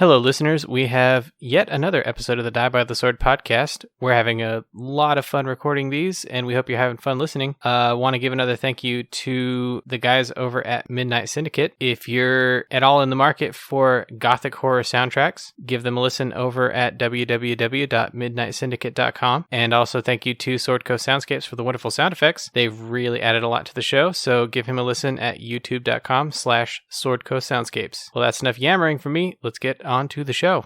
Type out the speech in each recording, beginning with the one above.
Hello, listeners. We have yet another episode of the Die by the Sword podcast. We're having a lot of fun recording these, and we hope you're having fun listening. I want to give another thank you to the guys over at Midnight Syndicate. If you're at all in the market for gothic horror soundtracks, give them a listen over at www.midnightsyndicate.com. And also thank you to Sword Coast Soundscapes for the wonderful sound effects. They've really added a lot to the show, so give him a listen at youtube.com/Sword Coast Soundscapes. Well, that's enough yammering for me. Let's get on to the show.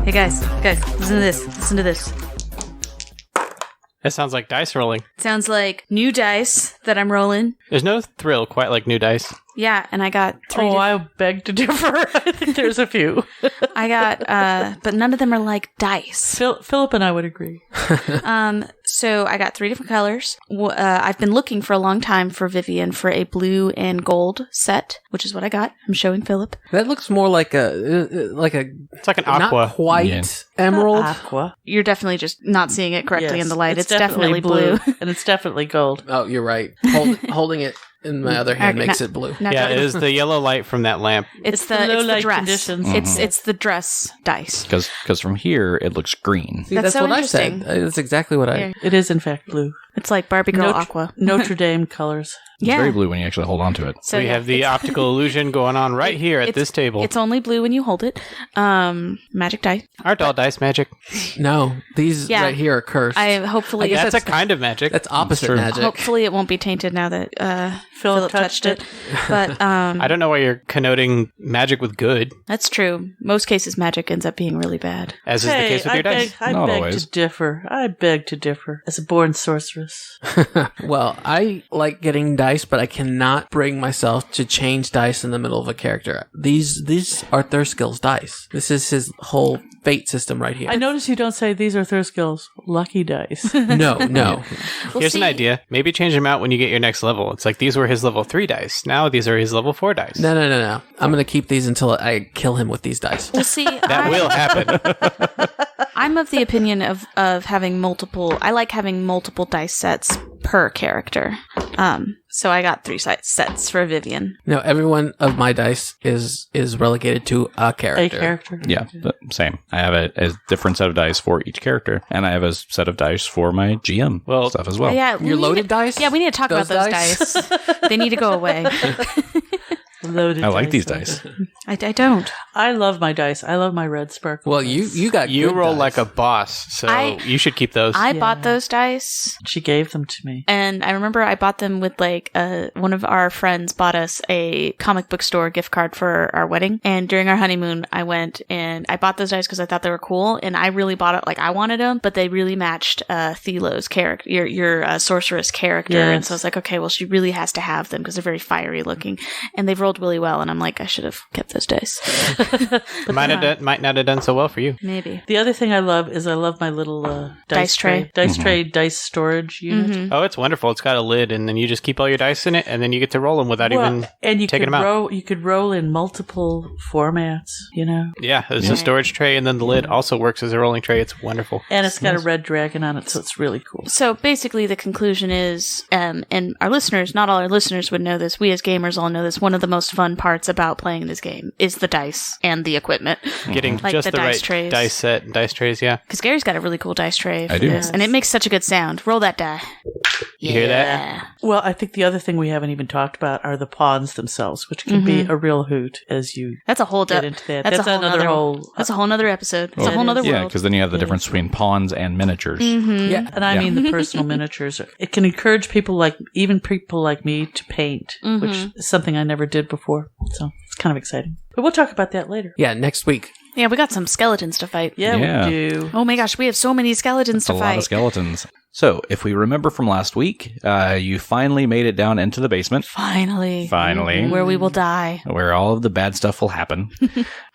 Hey guys, listen to this. That sounds like dice rolling. Sounds like new dice that I'm rolling. There's no thrill quite like new dice. Yeah, and I got three. I beg to differ. I think there's a few. I got, but none of them are like dice. Philip and I would agree. So I got 3 different colors. I've been looking for a long time for Vivian for a blue and gold set, which is what I got. I'm showing Philip. That looks more like It's like an aqua. not quite emerald. Not aqua. You're definitely just not seeing it correctly Yes, in the light. It's definitely blue. And it's definitely gold. Oh, you're right. Holding it in my other hand makes it blue. Yeah, it is the yellow light from that lamp. It's the the low light dress. conditions. It's the dress dice. Because from here, it looks green. See, That's that's so what I said. interesting. That's exactly what I... Yeah. It is, in fact, blue. It's like Barbie Girl Aqua. Notre Dame colors. It's Yeah. very blue when you actually hold on to it. So we yeah, have the optical illusion going on right here at this table. It's only blue when you hold it. Magic die. Aren't all dice magic? No, these Yeah. right here are cursed. Hopefully That's a kind of magic. That's opposite true. magic. hopefully it won't be tainted now that Philip touched it. But I don't know why you're connoting magic with good, that's true. Most cases magic ends up being really bad. as is the case with your dice. I Not beg always. to differ. I beg to differ. As a born sorceress. Well, I like getting dice, but I cannot bring myself to change dice in the middle of a character. These are Thurskill's dice. This is his whole fate system right here. I notice you don't say these are Thurskill's lucky dice. No. Well, Here's an see, idea. Maybe change them out when you get your next level. It's like these were his level 3 dice. Now these are his level 4 dice. No. I'm going to keep these until I kill him with these dice. Well, see, That will happen. I'm of the opinion of having multiple. I like having multiple dice sets per character. So I got 3 sets for Vivian. No, every one of my dice is relegated to a character. A character. Yeah, same. I have a different set of dice for each character, and I have a set of dice for my GM stuff as well. Yeah, Your loaded dice? Yeah, we need to talk about those dice. They need to go away. Loaded I like dice. these dice. I don't. I love my dice. I love my red sparkle. Well, dice. you got You good roll dice. like a boss, so you should keep those. I Yeah. bought those dice. She gave them to me. And I remember I bought them with one of our friends bought us a comic book store gift card for our wedding. And during our honeymoon, I went and I bought those dice because I thought they were cool. And I really bought it like I wanted them, but they really matched Thelo's character, your sorceress character. Yes. And so I was like, okay, well, she really has to have them because they're very fiery looking. And they've rolled really well. And I'm like, I should have kept those dice. Might not have done so well for you. Maybe. The other thing I love is I love my little Dice tray. Dice tray, dice storage unit. Mm-hmm. Oh, it's wonderful. It's got a lid, and then you just keep all your dice in it, and then you get to roll them without even and you taking could them out. roll. You could roll in multiple formats. You know, Yeah, it's a storage tray, and then the lid also works as a rolling tray. It's wonderful. and it's got a red dragon on it, so it's really cool. So basically, the conclusion is, and our listeners, not all our listeners would know this, we as gamers all know this, one of the most fun parts about playing this game is the dice and the equipment. Getting Like just the the dice right trays. dice set and dice trays, yeah. Because Gary's got a really cool dice tray for I do. this, and it makes such a good sound. Roll that die. You hear that? Well, I think the other thing we haven't even talked about are the pawns themselves, which can be a real hoot as you That's a whole get into that. That's a whole another nother whole. That's a whole nother episode. It's a whole nother Yeah, world. because then you have the difference between pawns and miniatures. Yeah. And I mean the personal miniatures. It can encourage people even people like me to paint, which is something I never did before. So it's kind of exciting. But we'll talk about that later. Yeah, next week. Yeah, we got some skeletons to fight. Yeah, Yeah. we do. Oh my gosh, we have so many skeletons It's to a fight. lot of skeletons. So, if we remember from last week, you finally made it down into the basement. Finally. Finally. Where we will die. Where all of the bad stuff will happen.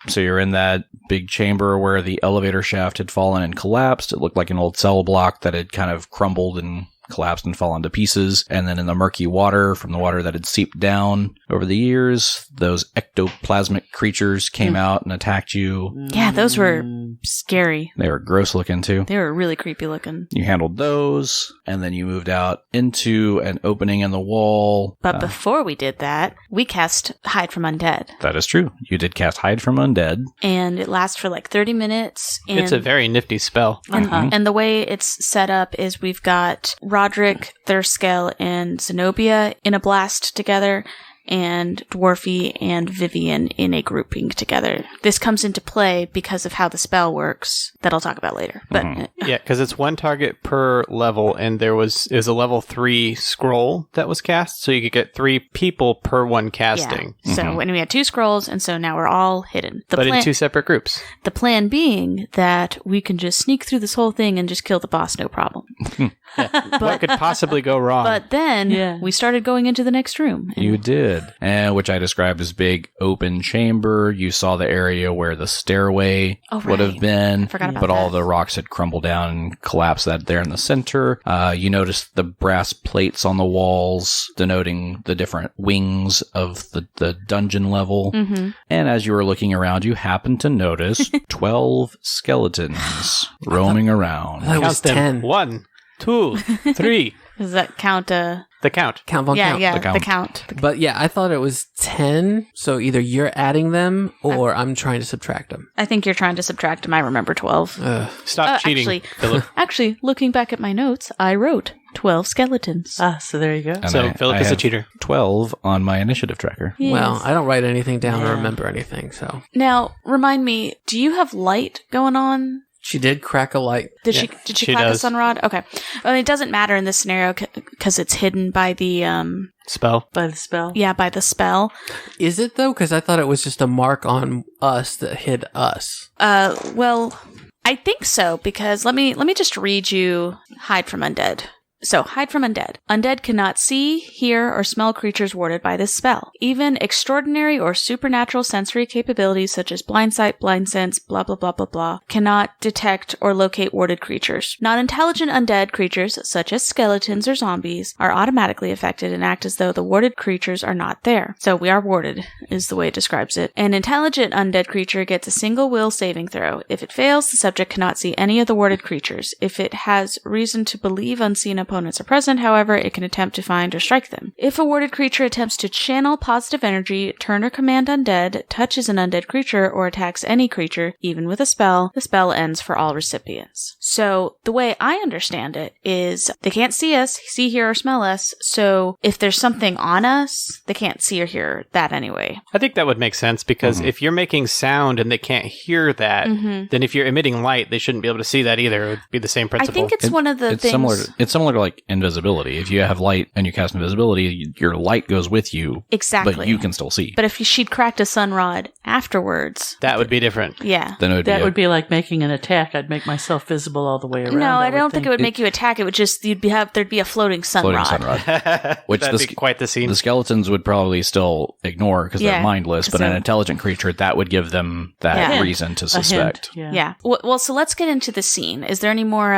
So you're in that big chamber where the elevator shaft had fallen and collapsed. It looked like an old cell block that had kind of crumbled and collapsed and fallen to pieces. And then in the murky water, from the water that had seeped down over the years, those ectoplasmic creatures came out and attacked you. Yeah, those were scary. They were gross looking too. They were really creepy looking. You handled those, and then you moved out into an opening in the wall. But before we did that, we cast Hide from Undead. That is true. You did cast Hide from Undead. And it lasts for like 30 minutes. And It's a very nifty spell. And the way it's set up is we've got Roderick, Thurskell, and Zenobia in a blast together, and Dwarfy and Vivian in a grouping together. This comes into play because of how the spell works that I'll talk about later. But Yeah, because it's one target per level, and there was a level 3 scroll that was cast, so you could get 3 people per one casting. Yeah. So and we had 2 scrolls, and so now we're all hidden. But in 2 separate groups. The plan being that we can just sneak through this whole thing and just kill the boss, no problem. What could possibly go wrong? But then we started going into the next room. You did. And which I described as big open chamber. You saw the area where the stairway would have been. Forgot about but all that. the rocks had crumbled down and collapsed that there in the center. You noticed the brass plates on the walls denoting the different wings of the dungeon level. And as you were looking around, you happened to notice 12 skeletons roaming around. That was Count them. 10. 1, 2, 3. Does that count? The count. Count von count. The count. But yeah, I thought it was 10. So either you're adding them or I'm trying to subtract them. I think you're trying to subtract them. I remember 12. Stop cheating, Philip. Actually, looking back at my notes, I wrote 12 skeletons. So there you go. And So Philip is a have cheater. 12 on my initiative tracker. Yes. Well, I don't write anything down or remember anything, so. Now, remind me, do you have light going on? She did crack a light. Did she she crack does. a sun rod? Okay. Well, it doesn't matter in this scenario because it's hidden by the Spell. By the spell. Yeah, by the spell. Is it though? Because I thought it was just a mark on us that hid us. Well, I think so because let me just read you Hide from Undead. So, Hide from Undead. Undead cannot see, hear, or smell creatures warded by this spell. Even extraordinary or supernatural sensory capabilities such as blind sight, blind sense, blah blah blah blah blah, cannot detect or locate warded creatures. Non-intelligent undead creatures, such as skeletons or zombies, are automatically affected and act as though the warded creatures are not there. So, we are warded, is the way it describes it. An intelligent undead creature gets a single will saving throw. If it fails, the subject cannot see any of the warded creatures. If it has reason to believe unseen opponents are present, however, it can attempt to find or strike them. If a warded creature attempts to channel positive energy, turn or command undead, touches an undead creature, or attacks any creature, even with a spell, the spell ends for all recipients. So, the way I understand it is they can't see us, see, hear, or smell us, so if there's something on us, they can't see or hear that anyway. I think that would make sense because if you're making sound and they can't hear that, then if you're emitting light, they shouldn't be able to see that either. It would be the same principle. I think it's one of the things... It's similar to like invisibility. If you have light and you cast invisibility, your light goes with you. Exactly. But you can still see. But if she'd cracked a sun rod afterwards... That would be different. Yeah. Then it Would be like making an attack. I'd make myself visible all the way around. No, I don't think it would make you attack. It would just there'd be a floating sun floating rod. sun rod. Which That'd be quite the scene. The skeletons would probably still ignore because they're mindless, but So- an intelligent creature, that would give them that Yeah. reason to A suspect. hint, Yeah. Well, so let's get into the scene. Is there any more?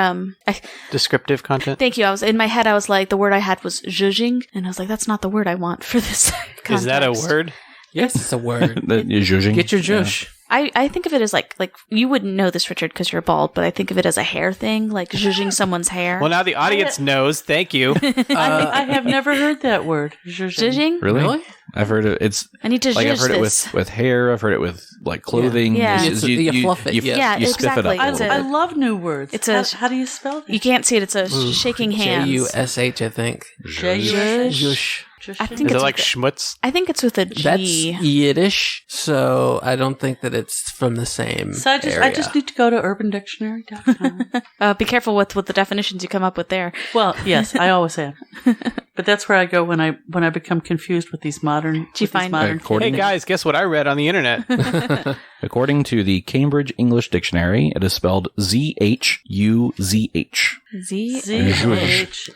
Descriptive content. Thank you. I was in my head. I was like, the word I had was zhuzhing, and I was like, that's not the word I want for this. Is that a context. word? Yes, it's a word. Zhuzhing. Get your zhush. I think of it as like you wouldn't know this, Richard, because you're bald, but I think of it as a hair thing, like zhuzhing someone's hair. Well, now the audience knows. Thank you. I have never heard that word. Zhuzhing? Really? I've heard it. It's I need to like I've zhuzh heard it this. with hair. I've heard it with like clothing. Yeah. It's- You fluff it, yeah. You spiff it up exactly. a I, little I bit. love new words. It's a- how do you spell that? You can't see it. It's a shaking hands. Jush, I think. J-U-S-H? Zhush. I think Is it's it like with schmutz? I think it's with a G. That's Yiddish, so I don't think that it's from the same So I area. just need to go to urbandictionary.com. Be careful with the definitions you come up with there. Well, yes, I always am. But that's where I go when I become confused with these modern. Did you find modern? Hey guys, guess what I read on the internet? According to the Cambridge English Dictionary, it is spelled ZHUZH.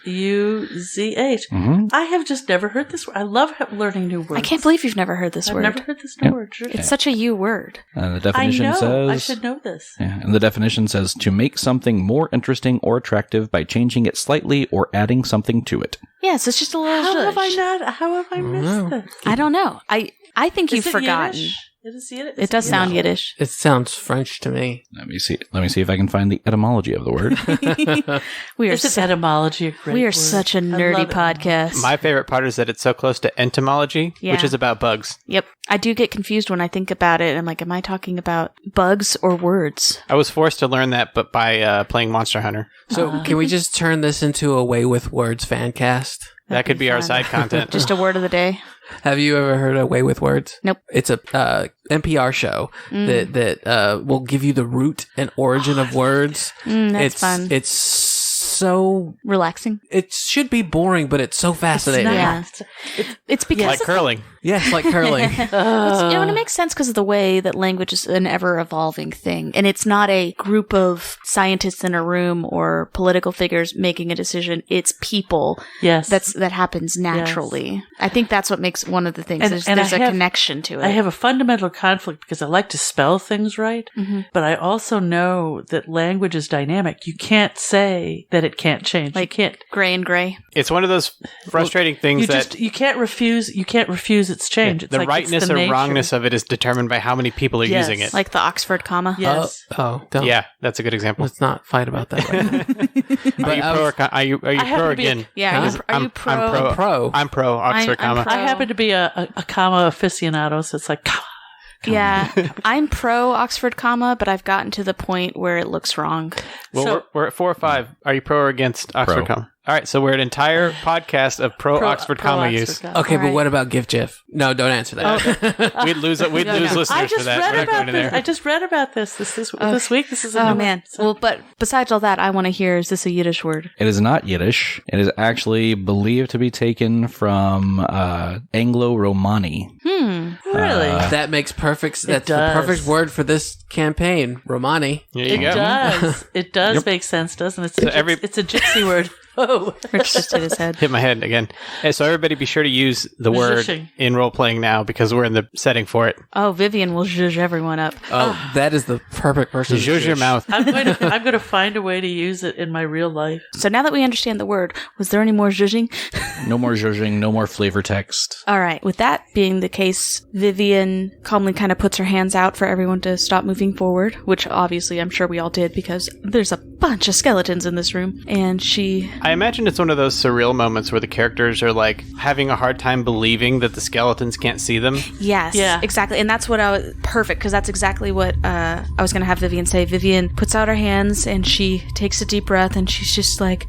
ZHUZH. I have just never heard this word. I love learning new words. I can't believe you've never heard this word. I've never heard this new word. It's such a you word. And the definition says... I should know this. Yeah, and the definition says to make something more interesting or attractive by changing it slightly or adding something to it. Yes, it's just a little How have zhuzh. I missed this? I don't know. I think you've Is it forgotten. Yiddish? It does sound Yiddish. It sounds French to me. Let me see if I can find the etymology of the word. We are Is etymology a great we are word? such a I nerdy love it. podcast. My favorite part is that it's so close to entomology, Yeah. which is about bugs. Yep. I do get confused when I think about it. I'm like, am I talking about bugs or words? I was forced to learn that, but by playing Monster Hunter. So can we just turn this into a Way with Words fan cast? That could be our fun. side content. Just a word of the day. Have you ever heard of Way with Words? Nope. It's a NPR show that will give you the root and origin of words. That's fun. It's so... Relaxing. It should be boring, but it's so fascinating. Yeah. It's because Like of curling. Yes, like curling. it makes sense because of the way that language is an ever-evolving thing. And it's not a group of scientists in a room or political figures making a decision. It's people. Yes. That happens naturally. I think that's what makes one of the things. And- There's and a I have- connection to it. I have a fundamental conflict because I like to spell things right, but I also know that language is dynamic. You can't say that it can't change. Like you can't. gray and gray. It's one of those frustrating things You can't refuse. You can't refuse its change. It's the like it's rightness the or nature. wrongness of it is determined by how many people are Yes. using it. Like the Oxford comma. Yes. Don't. Yeah, that's a good example. Let's not fight about that right now. Are you pro or are you I have pro to be a- again? Yeah. Huh? Are you pro? I'm Pro. I'm pro Oxford I'm comma. pro. I happen to be a comma aficionado, so it's like comma. Yeah. I'm pro Oxford comma, but I've gotten to the point where it looks wrong. Well, So- we're at 4 or 5. Are you pro or against Oxford Pro. comma? All right, so we're an entire podcast of pro Oxford comma Oxford use. comma. Okay, All but right. what about GIF? No, don't answer that. We'd lose listeners I for just that. read We're not about going in this. there. I just read about this week. This is a Oh new man. one, so- Well, but besides all that, I want to hear, is this a Yiddish word? It is not Yiddish. It is actually believed to be taken from Anglo-Romani. really. That makes perfect... That's the does. perfect word for this campaign. Romani. There you It go. does. It does make sense, doesn't it? It's a gypsy word. Oh. Rich just hit his head. Hit my head again. Hey, so everybody be sure to use the word Zhuzhing. in role-playing now because we're in the setting for it. Oh, Vivian will zhuzh everyone up. Oh, that is the perfect person. to Zhuzh your shush. mouth. I'm going to find a way to use it in my real life. So now that we understand the word, was there any more zhuzhing? No more zhuzhing, no more flavor text. All right. With that being the case, Vivian calmly kind of puts her hands out for everyone to stop moving forward, which obviously I'm sure we all did because there's a bunch of skeletons in this room. And she... I imagine it's one of those surreal moments where the characters are like having a hard time believing that the skeletons can't see them. Yes, Yeah. exactly. And that's what I was... Perfect, because that's exactly what I was going to have Vivian say. Vivian puts out her hands and she takes a deep breath and she's just like,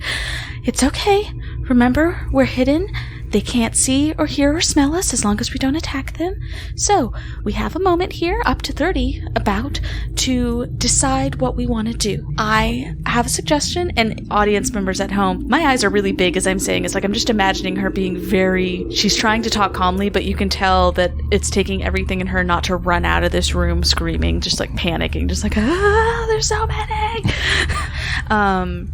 it's okay. Remember, we're hidden. They can't see or hear or smell us as long as we don't attack them. So, we have a moment here, up to 30, about to decide what we want to do. I have a suggestion, and audience members at home, my eyes are really big as I'm saying. It's like I'm just imagining her being she's trying to talk calmly, but you can tell that it's taking everything in her not to run out of this room screaming, just like panicking, just like, there's so many.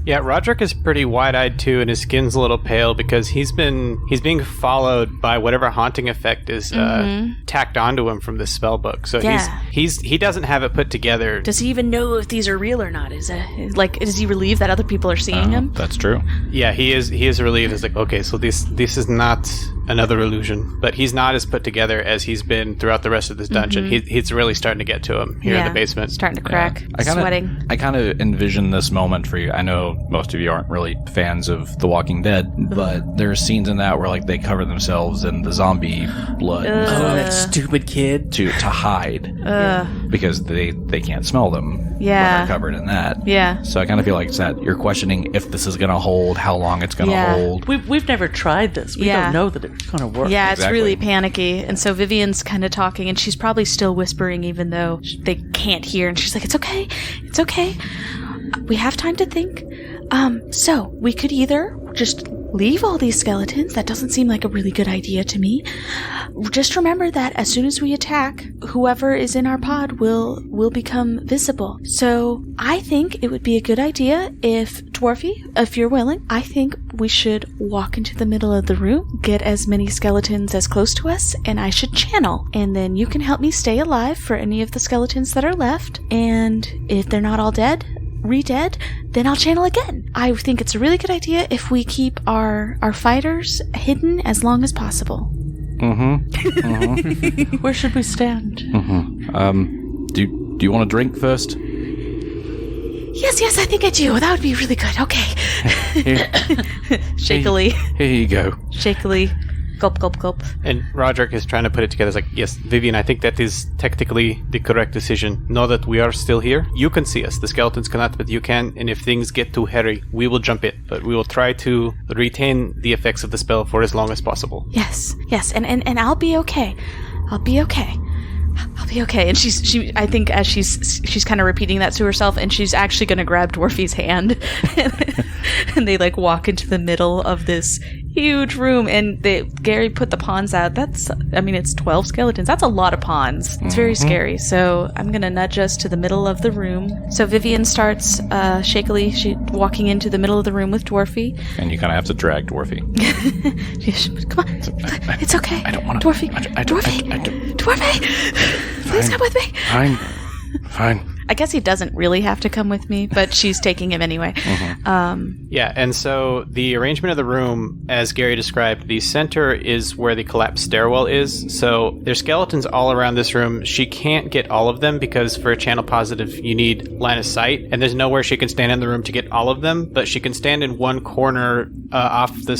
Yeah, Roderick is pretty wide-eyed too, and his skin's a little pale because he's being followed by whatever haunting effect is tacked onto him from this spell book. So Yeah. he doesn't have it put together. Does he even know if these are real or not? Is he relieved that other people are seeing him? That's true. Yeah, he is relieved. It's like, okay, so this is not another illusion, but he's not as put together as he's been throughout the rest of this dungeon. He's really starting to get to him here in the basement. Starting to crack, sweating. I kind of envision this moment for you. I know most of you aren't really fans of The Walking Dead, but there are scenes in that where like they cover themselves in the zombie blood and Oh, stuff that stupid kid. to hide because they can't smell them when Yeah. they're covered in that. Yeah. So I kind of feel like it's that you're questioning if this is going to hold, how long it's going to Yeah. hold. We've never tried this. We Yeah. don't know that it's going to work. Yeah, it's Exactly. really panicky. And so Vivian's kind of talking, and she's probably still whispering even though they can't hear. And she's like, it's okay. It's okay. We have time to think. So we could either just leave all these skeletons. That doesn't seem like a really good idea to me. Just remember that as soon as we attack, whoever is in our pod will become visible. So I think it would be a good idea if, Dwarfy, if you're willing, I think we should walk into the middle of the room, get as many skeletons as close to us, and I should channel. And then you can help me stay alive for any of the skeletons that are left. And if they're not all dead, re-dead, then I'll channel again. I think it's a really good idea if we keep our fighters hidden as long as possible. Where should we stand? Do you want a drink first? Yes, I think I do. That would be really good. Okay. Shakily. Here you go. Shakily. Gulp, gulp, gulp. And Roderick is trying to put it together. It's like, yes, Vivian, I think that is technically the correct decision. Know that we are still here. You can see us. The skeletons cannot, but you can. And if things get too hairy, we will jump in. But we will try to retain the effects of the spell for as long as possible. Yes. And I'll be okay. I'll be okay. And she I think as she's kind of repeating that to herself, and she's actually going to grab Dwarfy's hand, and they like walk into the middle of this huge room, and Gary put the pawns out. It's 12 skeletons. That's a lot of pawns. It's very scary. So I'm going to nudge us to the middle of the room. So Vivian starts shakily walking into the middle of the room with Dwarfy. And you kind of have to drag Dwarfy. Come on. It's okay. I don't want to. Dwarfy. Dwarfy. Please come with me. Fine. I guess he doesn't really have to come with me, but she's taking him anyway. Yeah, and so the arrangement of the room, as Gary described, the center is where the collapsed stairwell is. So there's skeletons all around this room. She can't get all of them because for a channel positive, you need line of sight, and there's nowhere she can stand in the room to get all of them, but she can stand in one corner off the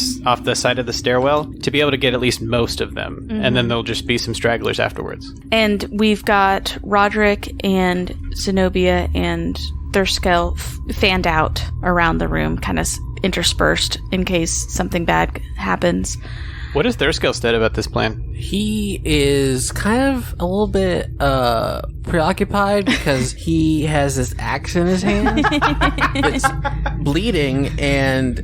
side of the stairwell to be able to get at least most of them, and then there'll just be some stragglers afterwards. And we've got Roderick and Zenobia and Thurskell fanned out around the room, kind of interspersed in case something bad happens. What has Thurskell said about this plan? He is kind of a little bit preoccupied because he has this axe in his hand. It's bleeding, and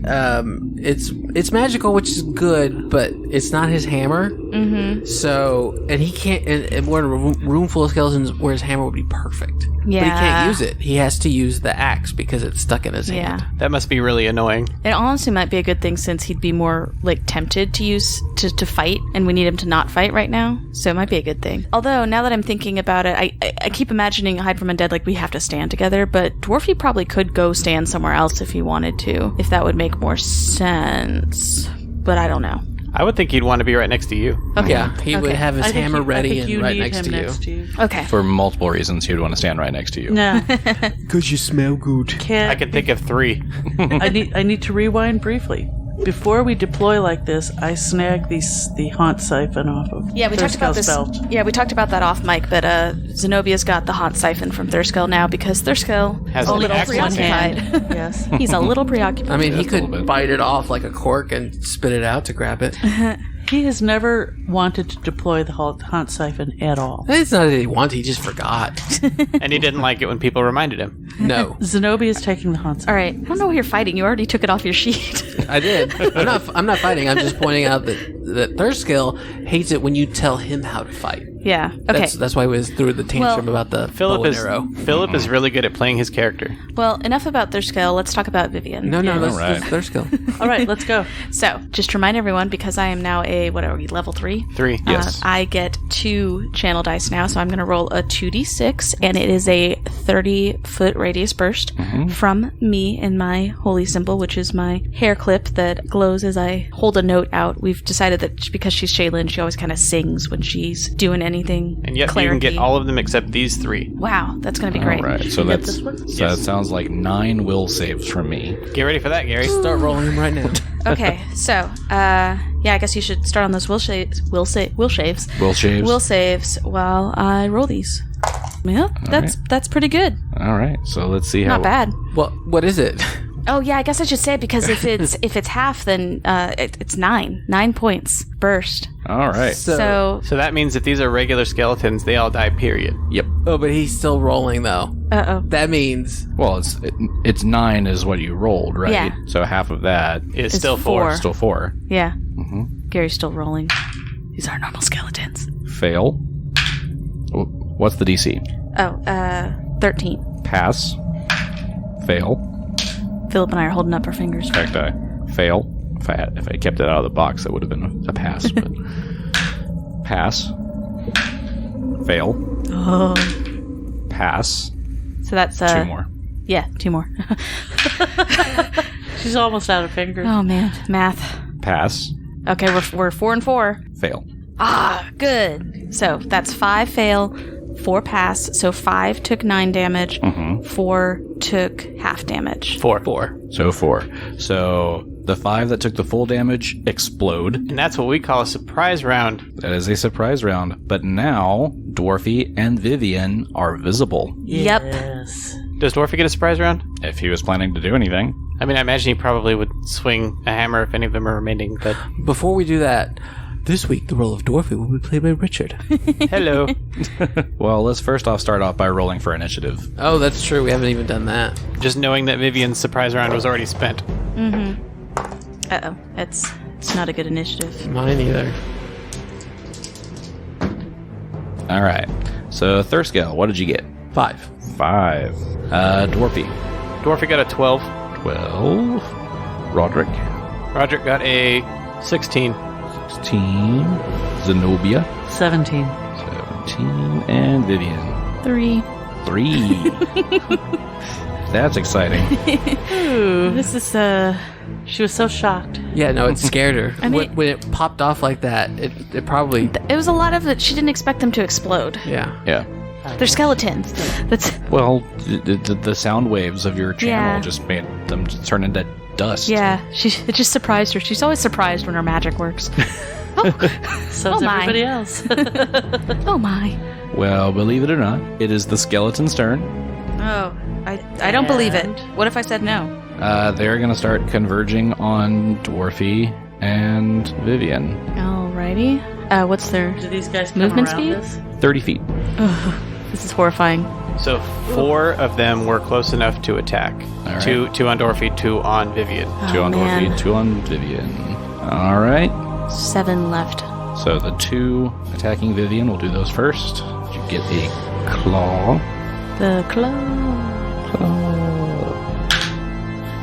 it's magical, which is good, but it's not his hammer. Mm-hmm. So, and he can't. And we're in a room full of skeletons where his hammer would be perfect. Yeah. But he can't use it. He has to use the axe because it's stuck in his hand. That must be really annoying. It honestly might be a good thing since he'd be more like tempted to use to fight, and we need him to not fight right now. So it might be a good thing. Although now that I'm thinking about it, I keep imagining Hide from Undead like we have to stand together, but Dwarfy probably could go stand somewhere else if he wanted to, if that would make more sense. But I don't know. I would think he'd want to be right next to you. Okay. Yeah, he would have his hammer ready and right next to you. Okay. For multiple reasons, he would want to stand right next to you. No. Because you smell good. I can think of 3. I need to rewind briefly. Before we deploy like this, I snag the haunt siphon off of Yeah, we talked about this. Belt. Yeah, we talked about that off mic, but Zenobia's got the haunt siphon from Thurskell now because Thurskell Has a an little axe in his preoccupied. Yes. He's a little preoccupied. I mean, he Just a little could bit. bite it off like a cork and spit it out to grab it. He has never wanted to deploy the haunt siphon at all. It's not that he wanted, he just forgot. And he didn't like it when people reminded him. No, Zenobia is taking the haunt siphon. All right. I don't know why you're fighting. You already took it off your sheet. I did. I'm not fighting. I'm just pointing out that Thurskell hates it when you tell him how to fight. Yeah. Okay. That's why we threw the tantrum about the bow and arrow. Philip is really good at playing his character. Well, enough about Thurskell. Let's talk about Vivian. No, let's Alright. Thurskell. All right, let's go. So, just to remind everyone, because I am now level 3? 3. Yes. I get 2 channel dice now, so I'm going to roll a 2d6, and it is a 30-foot radius burst from me and my holy symbol, which is my hair clip that glows as I hold a note out. We've decided that because she's Shaylin, she always kind of sings when she's doing anything. And yet clarity. you can get all of them except these 3. Wow, that's going to be great. All right, so Get that's this one? that sounds like 9 will saves from me. Get ready for that, Gary. Start rolling him right now. Okay, so, I guess you should start on those will shaves Will shaves. will saves while I roll these. Yeah, that's pretty good. All right, so let's see how. Not bad. What is it? Oh yeah, I guess I should say it because if it's half, then it's 9 points burst. All right. So So that means if these are regular skeletons, they all die, period. Yep. Oh, but he's still rolling though. uh-oh. That means Well, it's 9 is what you rolled, right? Yeah. So half of that It's It's still 4. 4. still 4. Yeah. Mm-hmm. Gary's still rolling. These are normal skeletons. Fail. What's the DC? Oh, 13. Pass. Fail. Philip and I are holding up our fingers. In fact, I fail. If I kept it out of the box, that would have been a pass. But pass. Fail. Oh. Pass. So that's 2 more. Yeah, 2 more. She's almost out of fingers. Oh man, math. Pass. Okay, we're 4 and 4. Fail. Ah, good. So that's 5 fail, 4 pass. So 5 took 9 damage. Mm-hmm. 4 took half damage. 4. So 4. So the 5 that took the full damage explode. And that's what we call a surprise round. That is a surprise round. But now Dwarfy and Vivian are visible. Yep. Yes. Does Dwarfy get a surprise round? If he was planning to do anything. I mean, I imagine he probably would swing a hammer if any of them are remaining, but... before we do that, this week the role of Dwarfy will be played by Richard. Hello. Well, let's first off start off by rolling for initiative. Oh, that's true. We haven't even done that. Just knowing that Vivian's surprise round was already spent. Uh-oh. It's not a good initiative. Mine either. All right. So Thurskill, what did you get? 5. 5. Dwarfy. Dwarfy got a 12. 12. Roderick. Roderick got a 16. 16. Zenobia. 17. 17. And Vivian. 3. 3. That's exciting. This is, She was so shocked. Yeah, no, it scared her. I mean- when it popped off like that, it probably... it was a lot of it. She didn't expect them to explode. Yeah. Yeah. They're skeletons. That's, Well, the sound waves of your channel Yeah. just made them turn into dust. yeah, it just surprised her. She's always surprised when her magic works. So Oh is my. everybody else. Oh my. Well, believe it or not, it is the skeleton's turn. Oh, I don't believe it. And? What if I said no? They're going to start converging on Dwarfy and Vivian. Alrighty. What's their... Do these guys come Movement around speed? us? 30 feet. This is horrifying. So 4 of them were close enough to attack. All right. 2 on Dwarfy, 2 on Vivian. 2 on man. Dwarfy, 2 on Vivian. All right. 7 left. So the 2 attacking Vivian, we'll do those first. You get a claw. The claw.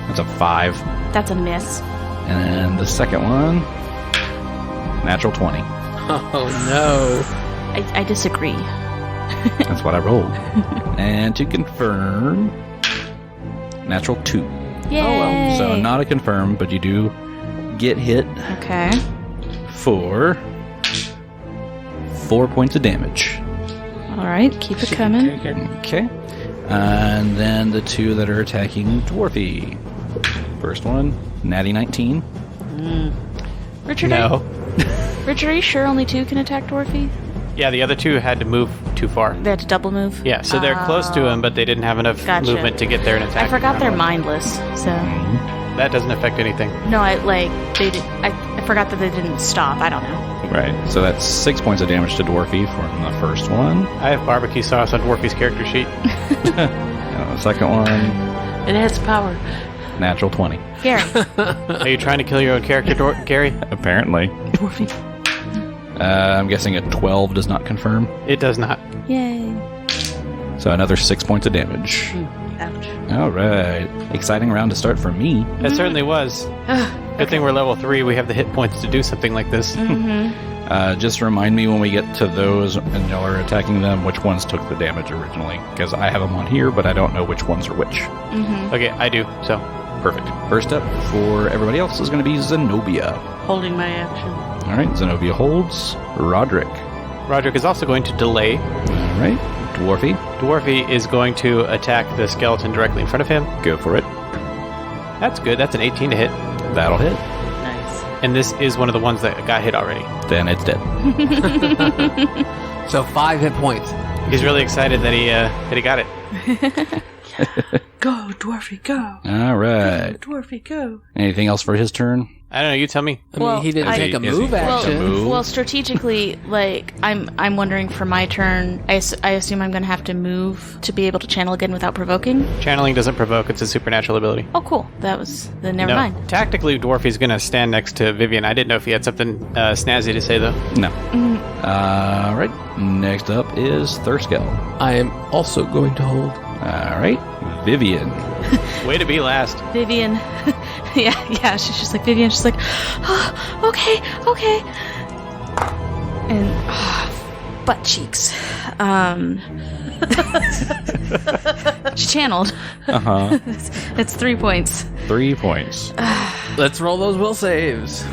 That's a 5. That's a miss. And the second one, natural 20. Oh, no. I disagree. That's what I rolled. And to confirm, natural 2. Yay! So not a confirm, but you do get hit Okay. for 4 points of damage. Alright, keep it coming. Okay. And then the 2 that are attacking Dwarfy. First one, natty 19. Richard, No. Richard, are you sure only 2 can attack Dwarfy? Yeah, the other 2 had to move too far. They had to double move? Yeah, so they're close to him, but they didn't have enough Gotcha. movement to get there and attack. I forgot him. they're mindless, so... That doesn't affect anything. No, I forgot that they didn't stop. I don't know. Right. So that's 6 points of damage to Dwarfy from the first one. I have barbecue sauce on Dwarfy's character sheet. And the second one, It has power. natural 20. Gary. Are you trying to kill your own character, Gary? Apparently. Dwarfy. I'm guessing a 12 does not confirm. It does not. Yay. So another 6 points of damage. Ouch. All right. Exciting round to start for me. It certainly was. Good thing we're level 3. We have the hit points to do something like this. Just remind me when we get to those and y'all are attacking them, which ones took the damage originally. Because I have them on here, but I don't know which ones are which. Okay, I do. So, Perfect. First up for everybody else is going to be Zenobia. Holding my action. All right. Zenobia holds. Roderick. Roderick is also going to delay. All right. Dwarfy. Dwarfy is going to attack the skeleton directly in front of him. Go for it. That's good. That's an 18 to hit. That'll hit. Nice. And this is one of the ones that got hit already. Then it's dead. So 5 hit points. He's really excited that he got it. Go, Dwarfy, go. All right. Dwarfy, go. Anything else for his turn? I don't know. You tell me. I mean, he didn't take a move action. Well, strategically, like I'm wondering for my turn. I assume I'm going to have to move to be able to channel again without provoking. Channeling doesn't provoke. It's a supernatural ability. Oh, cool. Then never mind. Tactically, Dwarfy's going to stand next to Vivian. I didn't know if he had something snazzy to say, though. No. All right. Next up is Thurskill. I am also going to hold. All right. Vivian. Way to be last. Vivian. yeah. She's just like Vivian. She's like, oh, okay. And butt cheeks. She channeled. It's 3 points. 3 points. Let's roll those will saves.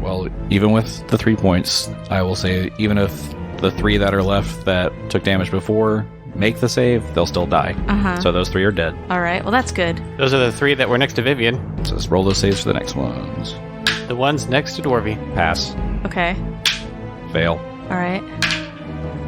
Well, even with the 3 points, I will say, even if the 3 that are left that took damage before make the save, they'll still die. So those 3 are dead. All right. Well, that's good. Those are the 3 that were next to Vivian. So let's roll those saves for the next ones. The ones next to Dwarfy. Pass. Okay. Fail. All right.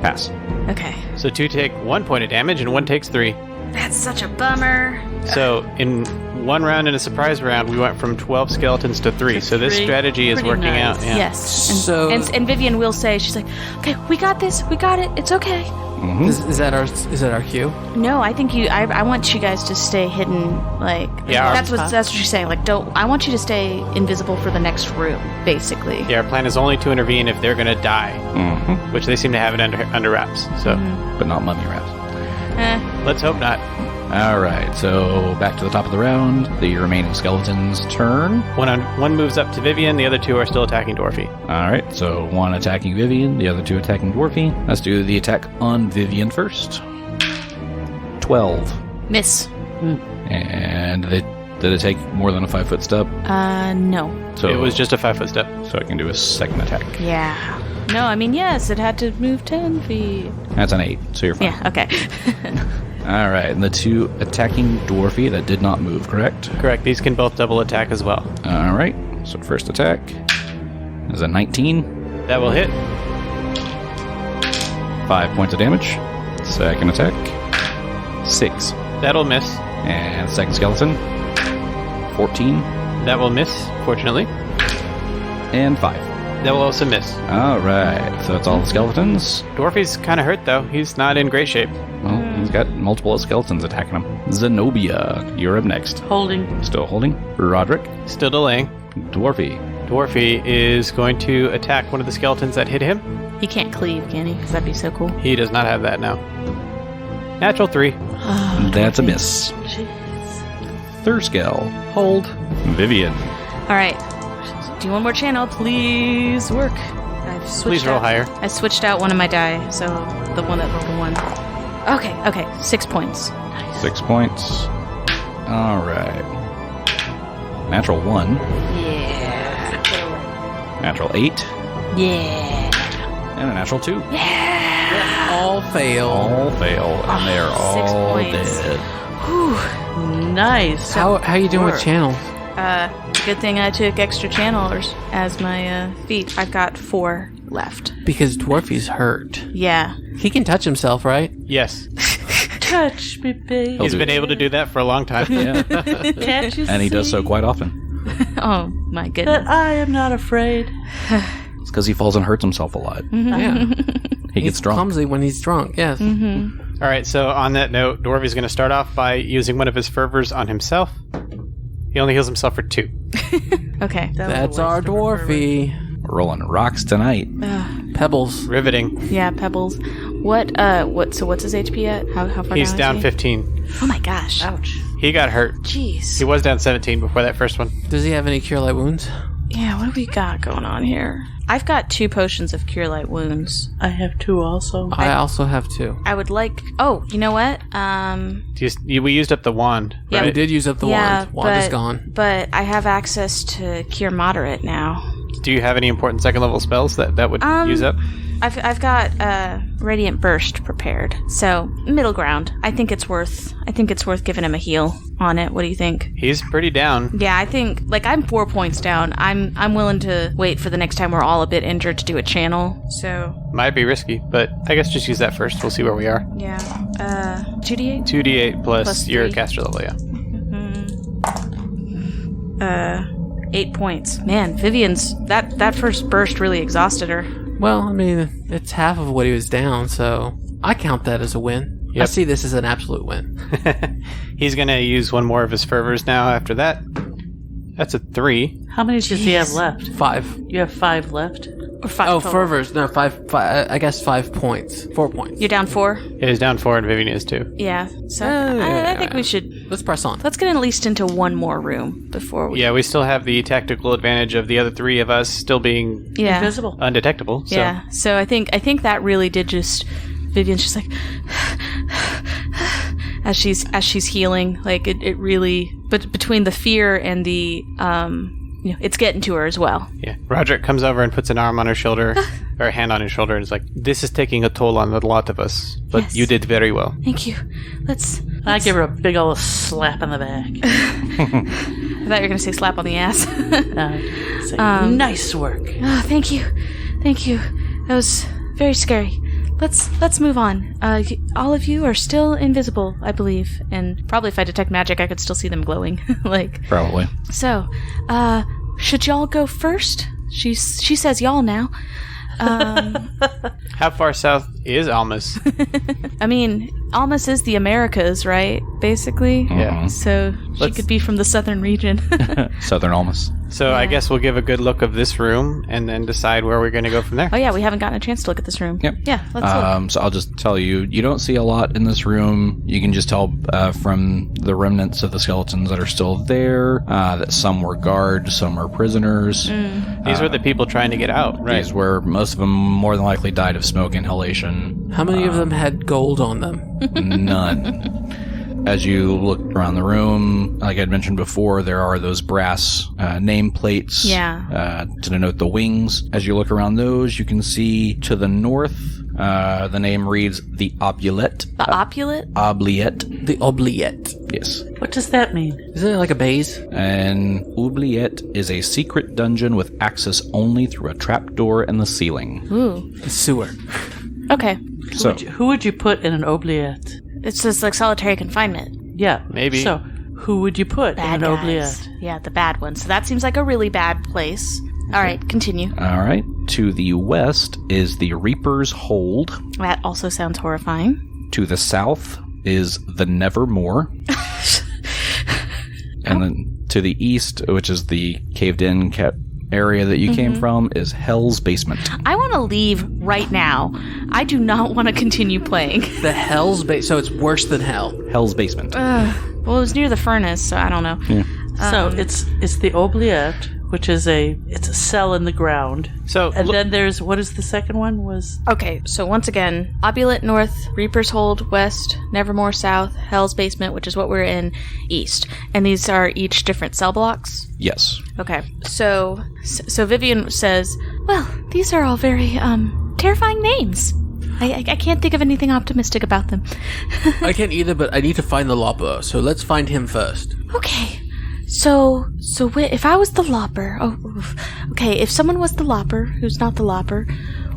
Pass. Okay. So 2 take 1 point of damage and 1 takes 3. That's such a bummer. So in one round and a surprise round, we went from 12 skeletons to 3. So this strategy is Pretty working nice. out. Yeah. Yes. And Vivian will say, she's like, okay, we got this. We got it. It's okay. Is that our cue? No, I think I want you guys to stay hidden. Like, Yeah, that's what she's saying. Like, I want you to stay invisible for the next room, basically. Yeah, our plan is only to intervene if they're going to die, which they seem to have it under wraps. So, But not mummy wraps. let's hope not. All right, so back to the top of the round. The remaining skeletons' turn. One moves up to Vivian, the other 2 are still attacking Dwarfy. All right, so 1 attacking Vivian, the other 2 attacking Dwarfy. Let's do the attack on Vivian first. 12. Miss. And did it take more than a 5-foot step? No. So It was just a 5-foot step. So I can do a second attack. Yeah. No, I mean, yes, it had to move 10 feet. That's an 8, so you're fine. Yeah, okay. All right, and the 2 attacking Dwarfy that did not move, correct? Correct. These can both double attack as well. All right, so first attack is a 19. That will hit. 5 points of damage. Second attack, 6. That'll miss. And second skeleton, 14. That will miss, fortunately. And 5. That will also miss. All right, so that's all the skeletons. Dwarfy's kind of hurt, though. He's not in great shape. Well, he's got multiple skeletons attacking him. Zenobia, you're up next. Holding. Still holding. Roderick, Still delaying. Dwarfy. Dwarfy is going to attack one of the skeletons that hit him. He can't cleave, can he? Because that'd be so cool. He does not have that now. Natural 3. That's a miss. Thurskill. Hold. Vivian. All right. Do one more channel, please. Work. Please roll higher. I switched out one of my die, so the one that rolled a 1. Okay. 6 points. 6 points. All right. Natural 1. Yeah. Natural 8. Yeah. And a natural 2. All fail. All fail. And they're 6 all points. dead. Nice. How you doing with Work. channel? Good thing I took extra channelers as my feat. I've got 4 left. Because Dwarfy's hurt. Yeah. He can touch himself, right? Yes. Touch me, baby. He's been able to do that for a long time. Yeah. Can't you And he does so see quite often. Oh, my goodness. that I am not afraid? It's because he falls and hurts himself a lot. Yeah. He gets drunk. Clumsy when he's drunk, yes. All right, so on that note, Dwarfy's going to start off by using one of his fervors on himself. He only heals himself for 2. Okay. That's our Dwarfy. We're rolling rocks tonight. Pebbles. Riveting. Yeah, Pebbles. So what's his HP at? How far He's down down is he? 15. Oh my gosh. Ouch. He got hurt. Jeez. He was down 17 before that first one. Does he have any cure light wounds? Yeah, what do we got going on here? I've got 2 potions of Cure Light Wounds. I have 2 also. I also have 2. I would like... Oh, you know what? We used up the wand, Yeah, We right? did use up the wand. Wand is gone. But I have access to Cure Moderate now. Do you have any important second level spells that would use up? I've got Radiant Burst prepared. So, middle ground. I think it's worth giving him a heal on it. What do you think? He's pretty down. Yeah, I think I'm 4 points down. I'm willing to wait for the next time we're all a bit injured to do a channel. So Might be risky, but I guess just use that first. We'll see where we are. yeah, 2d8. 2d8 plus Plus your 3. caster level, yeah. 8 points. Man, Vivian's that first burst really exhausted her. Well, I mean, it's half of what he was down, so I count that as a win. Yep. I see this as an absolute win. He's going to use one more of his fervors now after that. That's a 3. How many does he have left? 5. You have 5 left? Or 5 Oh, total. fervors. No, 5. I guess 5 points. 4 points. You're down 4? It is down 4 and Vivian is 2. Yeah. So I think we should... Let's press on. Let's get at least into one more room before we... Yeah, we still have the tactical advantage of the other 3 of us still being Yeah. Invisible. undetectable. So. Yeah. So I think that really did just... Vivian's just like... as she's healing. Like, it really... But between the fear and the... it's getting to her as well. Yeah. Roderick comes over and puts an arm on her shoulder, or a hand on his shoulder, and is like, "This is taking a toll on a lot of us, but Yes. you did very well." Thank you. Let's... I give her a big old slap on the back. I thought you were going to say slap on the ass. Say, nice work. Oh, thank you. Thank you. That was very scary. Let's move on. All of you are still invisible, I believe. And probably if I detect magic, I could still see them glowing. Probably. So, should y'all go first? She says y'all now. How far south is Almas? I mean, Almas is the Americas, right? Basically. Yeah. So she could be from the southern region. Southern Almas. So I guess we'll give a good look of this room and then decide where we're going to go from there. Oh yeah, we haven't gotten a chance to look at this room. Yep. Yeah, let's look. So I'll just tell you, you don't see a lot in this room. You can just tell from the remnants of the skeletons that are still there that some were guards, some were prisoners. These were the people trying to get out, right? These were, most of them more than likely died of smoke inhalation. How many of them had gold on them? None. As you look around the room, like I'd mentioned before, there are those brass nameplates to denote the wings. As you look around those, you can see to the north, the name reads the Obliette. The Opulate? Obliette. The oubliette. Yes. What does that mean? Isn't it like a base? An oubliette is a secret dungeon with access only through a trapdoor in the ceiling. Ooh. A sewer. Okay. So, Who would you put in an oubliette? It's just like solitary confinement. Yeah. Maybe. So, who would you put Bad in an guys. oubliette? Yeah, the bad one. So that seems like a really bad place. All right, continue. all right. To the west is the Reaper's Hold. That also sounds horrifying. To the south is the Nevermore. And then to the east, which is the caved-in area that you came from, is Hell's Basement. I want to leave right now. I do not want to continue playing. The hell's base. So it's worse than hell. Hell's Basement. Well, it was near the furnace, so I don't know. So it's the oubliette, which is it's a cell in the ground. So And then there's, what is the second one? Was Okay, so once again, Opulent north, Reaper's Hold west, Nevermore south, Hell's Basement, which is what we're in, east. And these are each different cell blocks? Yes. Okay, so Vivian says, well, these are all very, terrifying names. I can't think of anything optimistic about them. I can't either, but I need to find the Lopper, so let's find him first. Okay, so if I was the Lopper, okay, if someone was the Lopper, who's not the Lopper,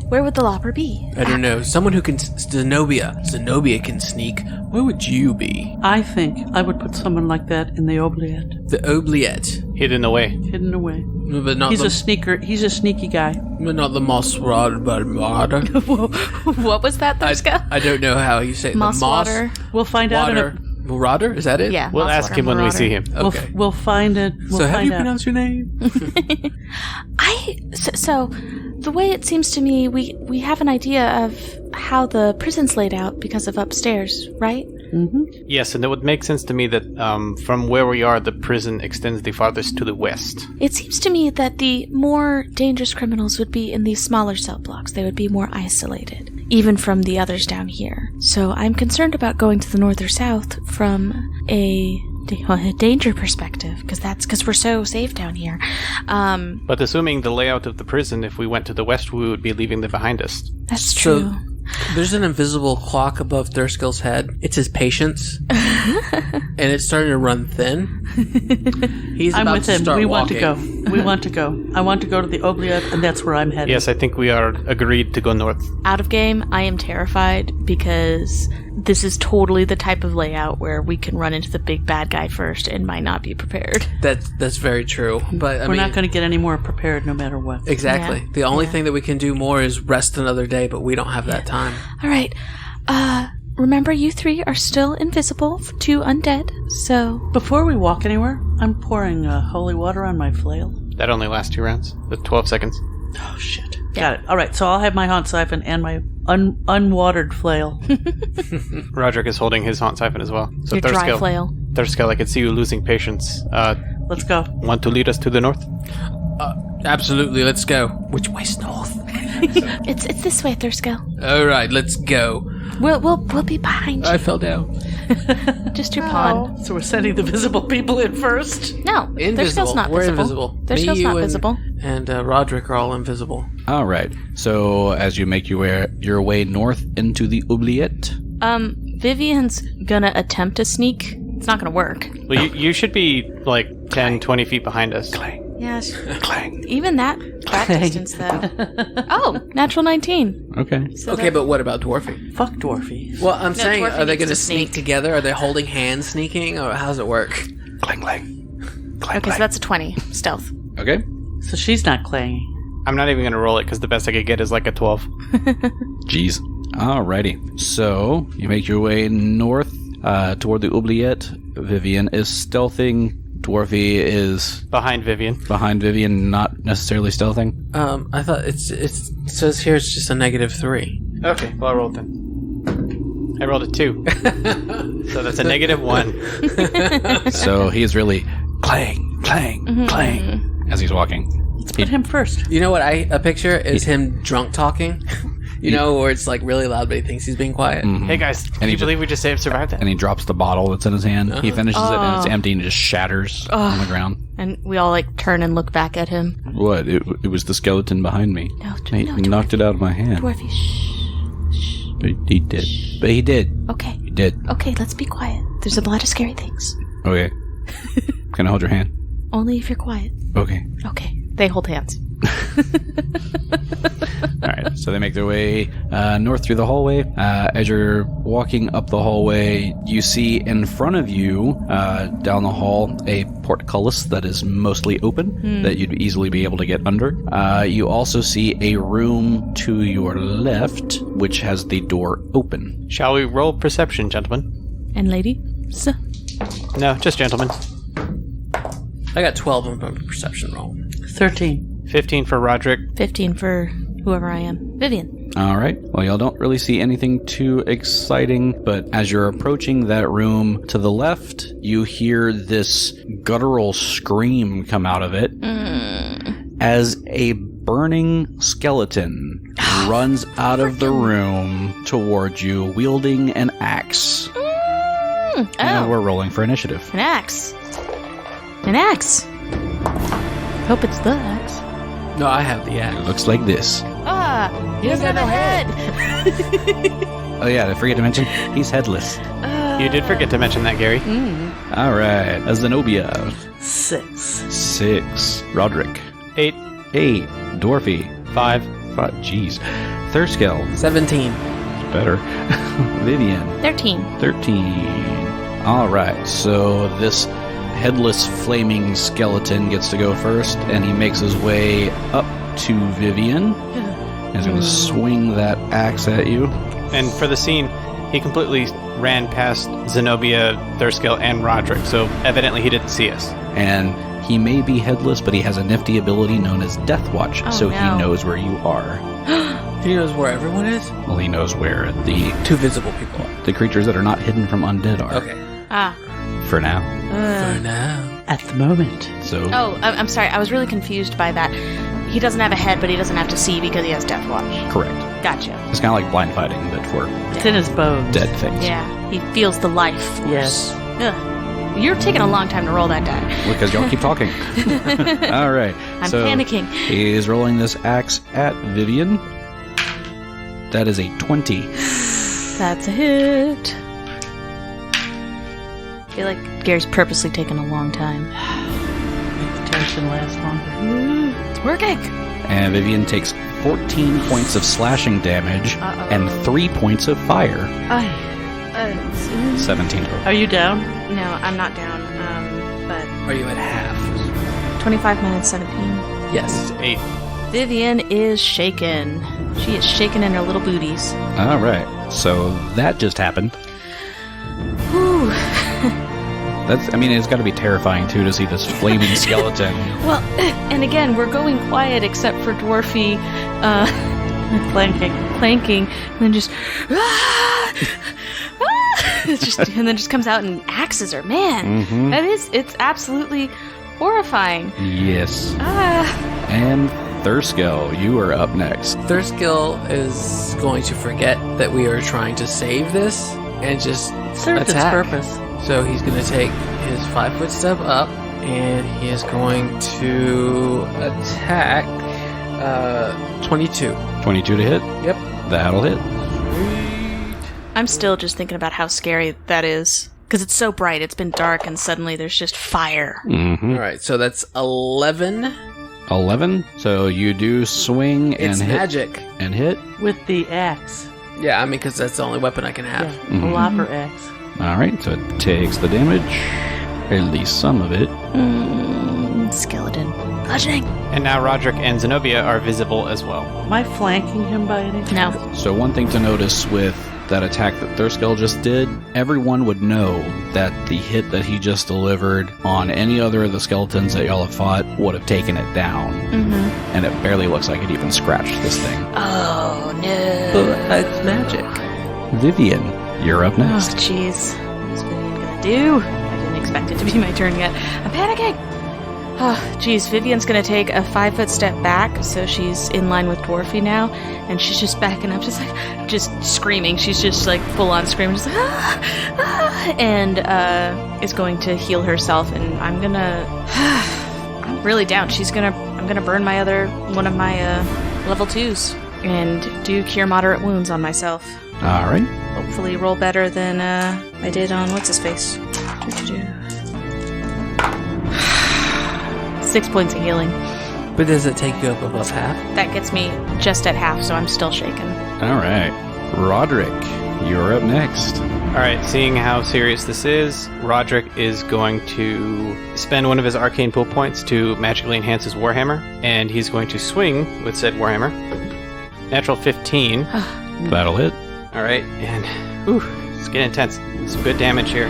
where would the Lopper be? I don't know. Someone who can... Zenobia can sneak. Where would you be? I think I would put someone like that in the oubliette, The oubliette. hidden away. hidden away. But not He's the... a sneaker. He's a sneaky guy. But not the Mossrod Barada. What was that, Thurska? I don't know how you say it. Moss The Moss water. We'll find out. Water. Marauder? Is that it? Yeah. We'll ask him when we see him. Okay. We'll find it. We'll So how do find you out. pronounce your name? So the way it seems to me, we have an idea of how the prison's laid out because of upstairs, right? Yes, and it would make sense to me that from where we are, the prison extends the farthest to the west. It seems to me that the more dangerous criminals would be in these smaller cell blocks. They would be more isolated, even from the others down here. So I'm concerned about going to the north or south from a danger perspective, because we're so safe down here. But assuming the layout of the prison, if we went to the west, we would be leaving them behind us. That's true. There's an invisible clock above Thurskill's head. It's his patience. And it's starting to run thin. He's I'm about with to him. start We walking. want to go. We want to go. I want to go to the oubliette, and that's where I'm headed. Yes, I think we are agreed to go north. Out of game, I am terrified because this is totally the type of layout where we can run into the big bad guy first and might not be prepared. That's very true. But I We're mean, not going to get any more prepared no matter what. exactly. Yeah. The only thing that we can do more is rest another day, but we don't have that time. All right. Remember, you three are still invisible to undead, so... Before we walk anywhere, I'm pouring holy water on my flail. That only lasts 2 rounds. With 12 seconds. Oh, shit. Got it. All right, so I'll have my haunt siphon and my unwatered flail. Roderick is holding his haunt siphon as well. So Your dry flail. Thurskill, I can see you losing patience. Let's go. Want to lead us to the north? Absolutely, let's go. Which way's north? It's this way, Thurskill. All right, let's go. We'll be behind you. I fell down. Just your pawn. So we're sending the visible people in first? No, Invisible. Thurskill's not We're visible. invisible. Thurskill's Me, not you, visible. And Roderick are all invisible. All right. So as you make your way north into the oubliette, Vivian's gonna attempt to sneak. It's not gonna work. Well, you should be like 10, 20 feet behind us. Yes. clang. Even that distance, though. Oh, natural 19. Okay. So Okay, but what about Dwarfy? Fuck Dwarfy. Well, I'm saying, Dwarfy are they needs going to to sneak sneak. together? Are they holding hands sneaking? Or how does it work? Clang, clang. Clang, Okay, so that's a 20 stealth. Okay. So she's not clanging. I'm not even going to roll it because the best I could get is like a 12. Jeez. Alrighty. So you make your way north toward the oubliette. Vivian is stealthing. Dwarfy is Behind Vivian. behind Vivian, not necessarily stealthing. I thought it says here it's just a -3. Okay, well, I rolled then. I rolled a 2. So that's a -1. So he is really clang, clang, clang as he's walking. Let's put him first. You know what I picture is him drunk talking. You know, where it's like really loud, but he thinks he's being quiet. Hey guys, can he you just- believe we just survived that? And he drops the bottle that's in his hand. He finishes it and it's empty and it just shatters on the ground. And we all like turn and look back at him. What? It was the skeleton behind me. No, He no, knocked it out of my hand. Dwarfy, shh. He did. But he did. Okay, He did. okay, let's be quiet. There's a lot of scary things. Okay. Can I hold your hand? Only if you're quiet. Okay. Okay. They hold hands. All right. So they make their way north through the hallway. As you're walking up the hallway, you see in front of you, down the hall, a portcullis that is mostly open that you'd easily be able to get under. You also see a room to your left, which has the door open. Shall we roll perception, gentlemen? And lady? So, No, just gentlemen. I got 12 on my perception roll. 13. 15 for Roderick. 15 for whoever I am. Vivian. All right. Well, y'all don't really see anything too exciting, but as you're approaching that room to the left, you hear this guttural scream come out of it as a burning skeleton runs out of the room towards you, wielding an axe. And Oh, we're rolling for initiative. an axe. An axe. Hope it's the axe. No, I have the axe. It looks like this. Ah, he doesn't have a head. Oh yeah, I forget to mention, he's headless. You did forget to mention that, Gary. All right. Zenobia, 6. 6. Roderick, 8, 8. Dwarfy, 5. 5. Jeez. Thurskill, 17. better. Vivian, 13. 13. All right. So this headless flaming skeleton gets to go first, and he makes his way up to Vivian. He's going to swing that axe at you. And for the scene, he completely ran past Zenobia, Thurskill, and Roderick, so evidently he didn't see us. And he may be headless, but he has a nifty ability known as Death Watch, Oh, so no. he knows where you are. He knows where everyone is? Well, he knows where the 2 visible people. the creatures that are not hidden from undead are. Okay. Ah. For now. For now. At the moment. So Oh, I'm sorry. I was really confused by that. He doesn't have a head, but he doesn't have to see because he has Death Watch. correct. Gotcha. It's kind of like blind fighting, but for It's in his bones. dead things. Yeah, he feels the life force. Yes. Ugh. You're taking a long time to roll that die. Because y'all keep talking. All right. I'm so panicking. He's rolling this axe at Vivian. That is a 20. That's a hit. I feel like Gary's purposely taken a long time. Make the tension last longer. It's working. And Vivian takes 14 points of slashing damage and 3 points of fire. 17 total. Are you down? No, I'm not down. But Are you at half? 25 minus 17. Yes. 8. Vivian is shaken. She is shaken in her little booties. All right. So that just happened. Whew. It's got to be terrifying, too, to see this flaming skeleton. Well, and again, we're going quiet except for Dwarfy clanking, and then just, and then just comes out and axes her. Man, it's absolutely horrifying. Yes. And Thurskill, you are up next. Thurskill is going to forget that we are trying to save this and just Served its attack. purpose. So he's going to take his 5-foot step up, and he is going to attack 22. 22 to hit? Yep. That'll hit. I'm still just thinking about how scary that is. Because it's so bright, it's been dark, and suddenly there's just fire. Mm-hmm. All right, so that's 11. 11. So you do swing and It's hit. magic. And hit. With the axe. Yeah, because that's the only weapon I can have. Yeah, a lopper axe. All right. So it takes the damage. At least some of it. Skeleton. Bludgeoning. And now Roderick and Zenobia are visible as well. Am I flanking him by any chance? No. So one thing to notice with that attack that Thurskill just did, everyone would know that the hit that he just delivered on any other of the skeletons that y'all have fought would have taken it down. And it barely looks like it even scratched this thing. Oh, no. But it's magic. Vivian, you're up Oh, next. jeez. What's Vivian gonna do? I didn't expect it to be my turn yet. I'm panicking! Oh, jeez. Vivian's gonna take a 5-foot step back, so she's in line with Dwarfy now, and she's just backing up, just screaming. She's just like full on screaming, just like, and is going to heal herself, and I'm I'm really down. I'm gonna burn one of my level 2s and do cure moderate wounds on myself. All right. Hopefully roll better than I did on what's-his-face. 6 points of healing. But does it take you up above half? That gets me just at half, so I'm still shaken. All right. Roderick, you're up next. All right, seeing how serious this is, Roderick is going to spend one of his arcane pull points to magically enhance his warhammer, and he's going to swing with said warhammer. Natural 15. That'll hit. All right, and it's getting intense. Some good damage here.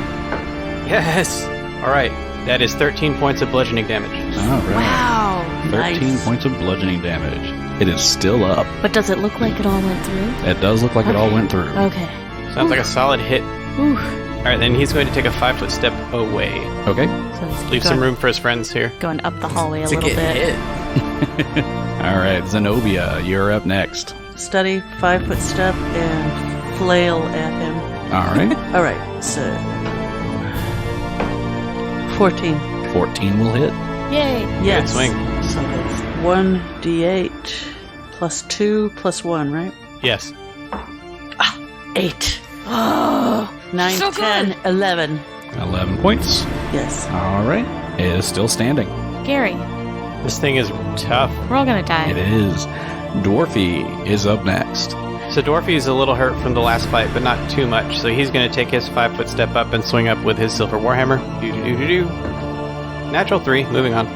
Yes. All right, that is 13 points of bludgeoning damage. All right. Wow. 13 Nice. points of bludgeoning damage. It is still up. But does it look like it all went through? It does look like it all went through. Okay. Sounds like a solid hit. Ooh. All right, then he's going to take a 5-foot step away. Okay. So he's Leave some room for his friends here. going up the hallway a To little get bit. hit. All right, Zenobia, you're up next. Study, 5-foot step, and flail at him. All right. All right, so 14. 14 will hit. Yay. Yes. swing. So that's 1d8 plus 2 plus 1, right? Yes. 8. Oh. 9, So 10, good. 11. 11 points. Yes. All right. It is still standing. Gary, This thing is tough. we're all gonna die. It is. Dwarfy is up next. So Dwarfy's a little hurt from the last fight, but not too much. So he's going to take his 5-foot step up and swing up with his silver warhammer. Do. Natural 3. Moving on.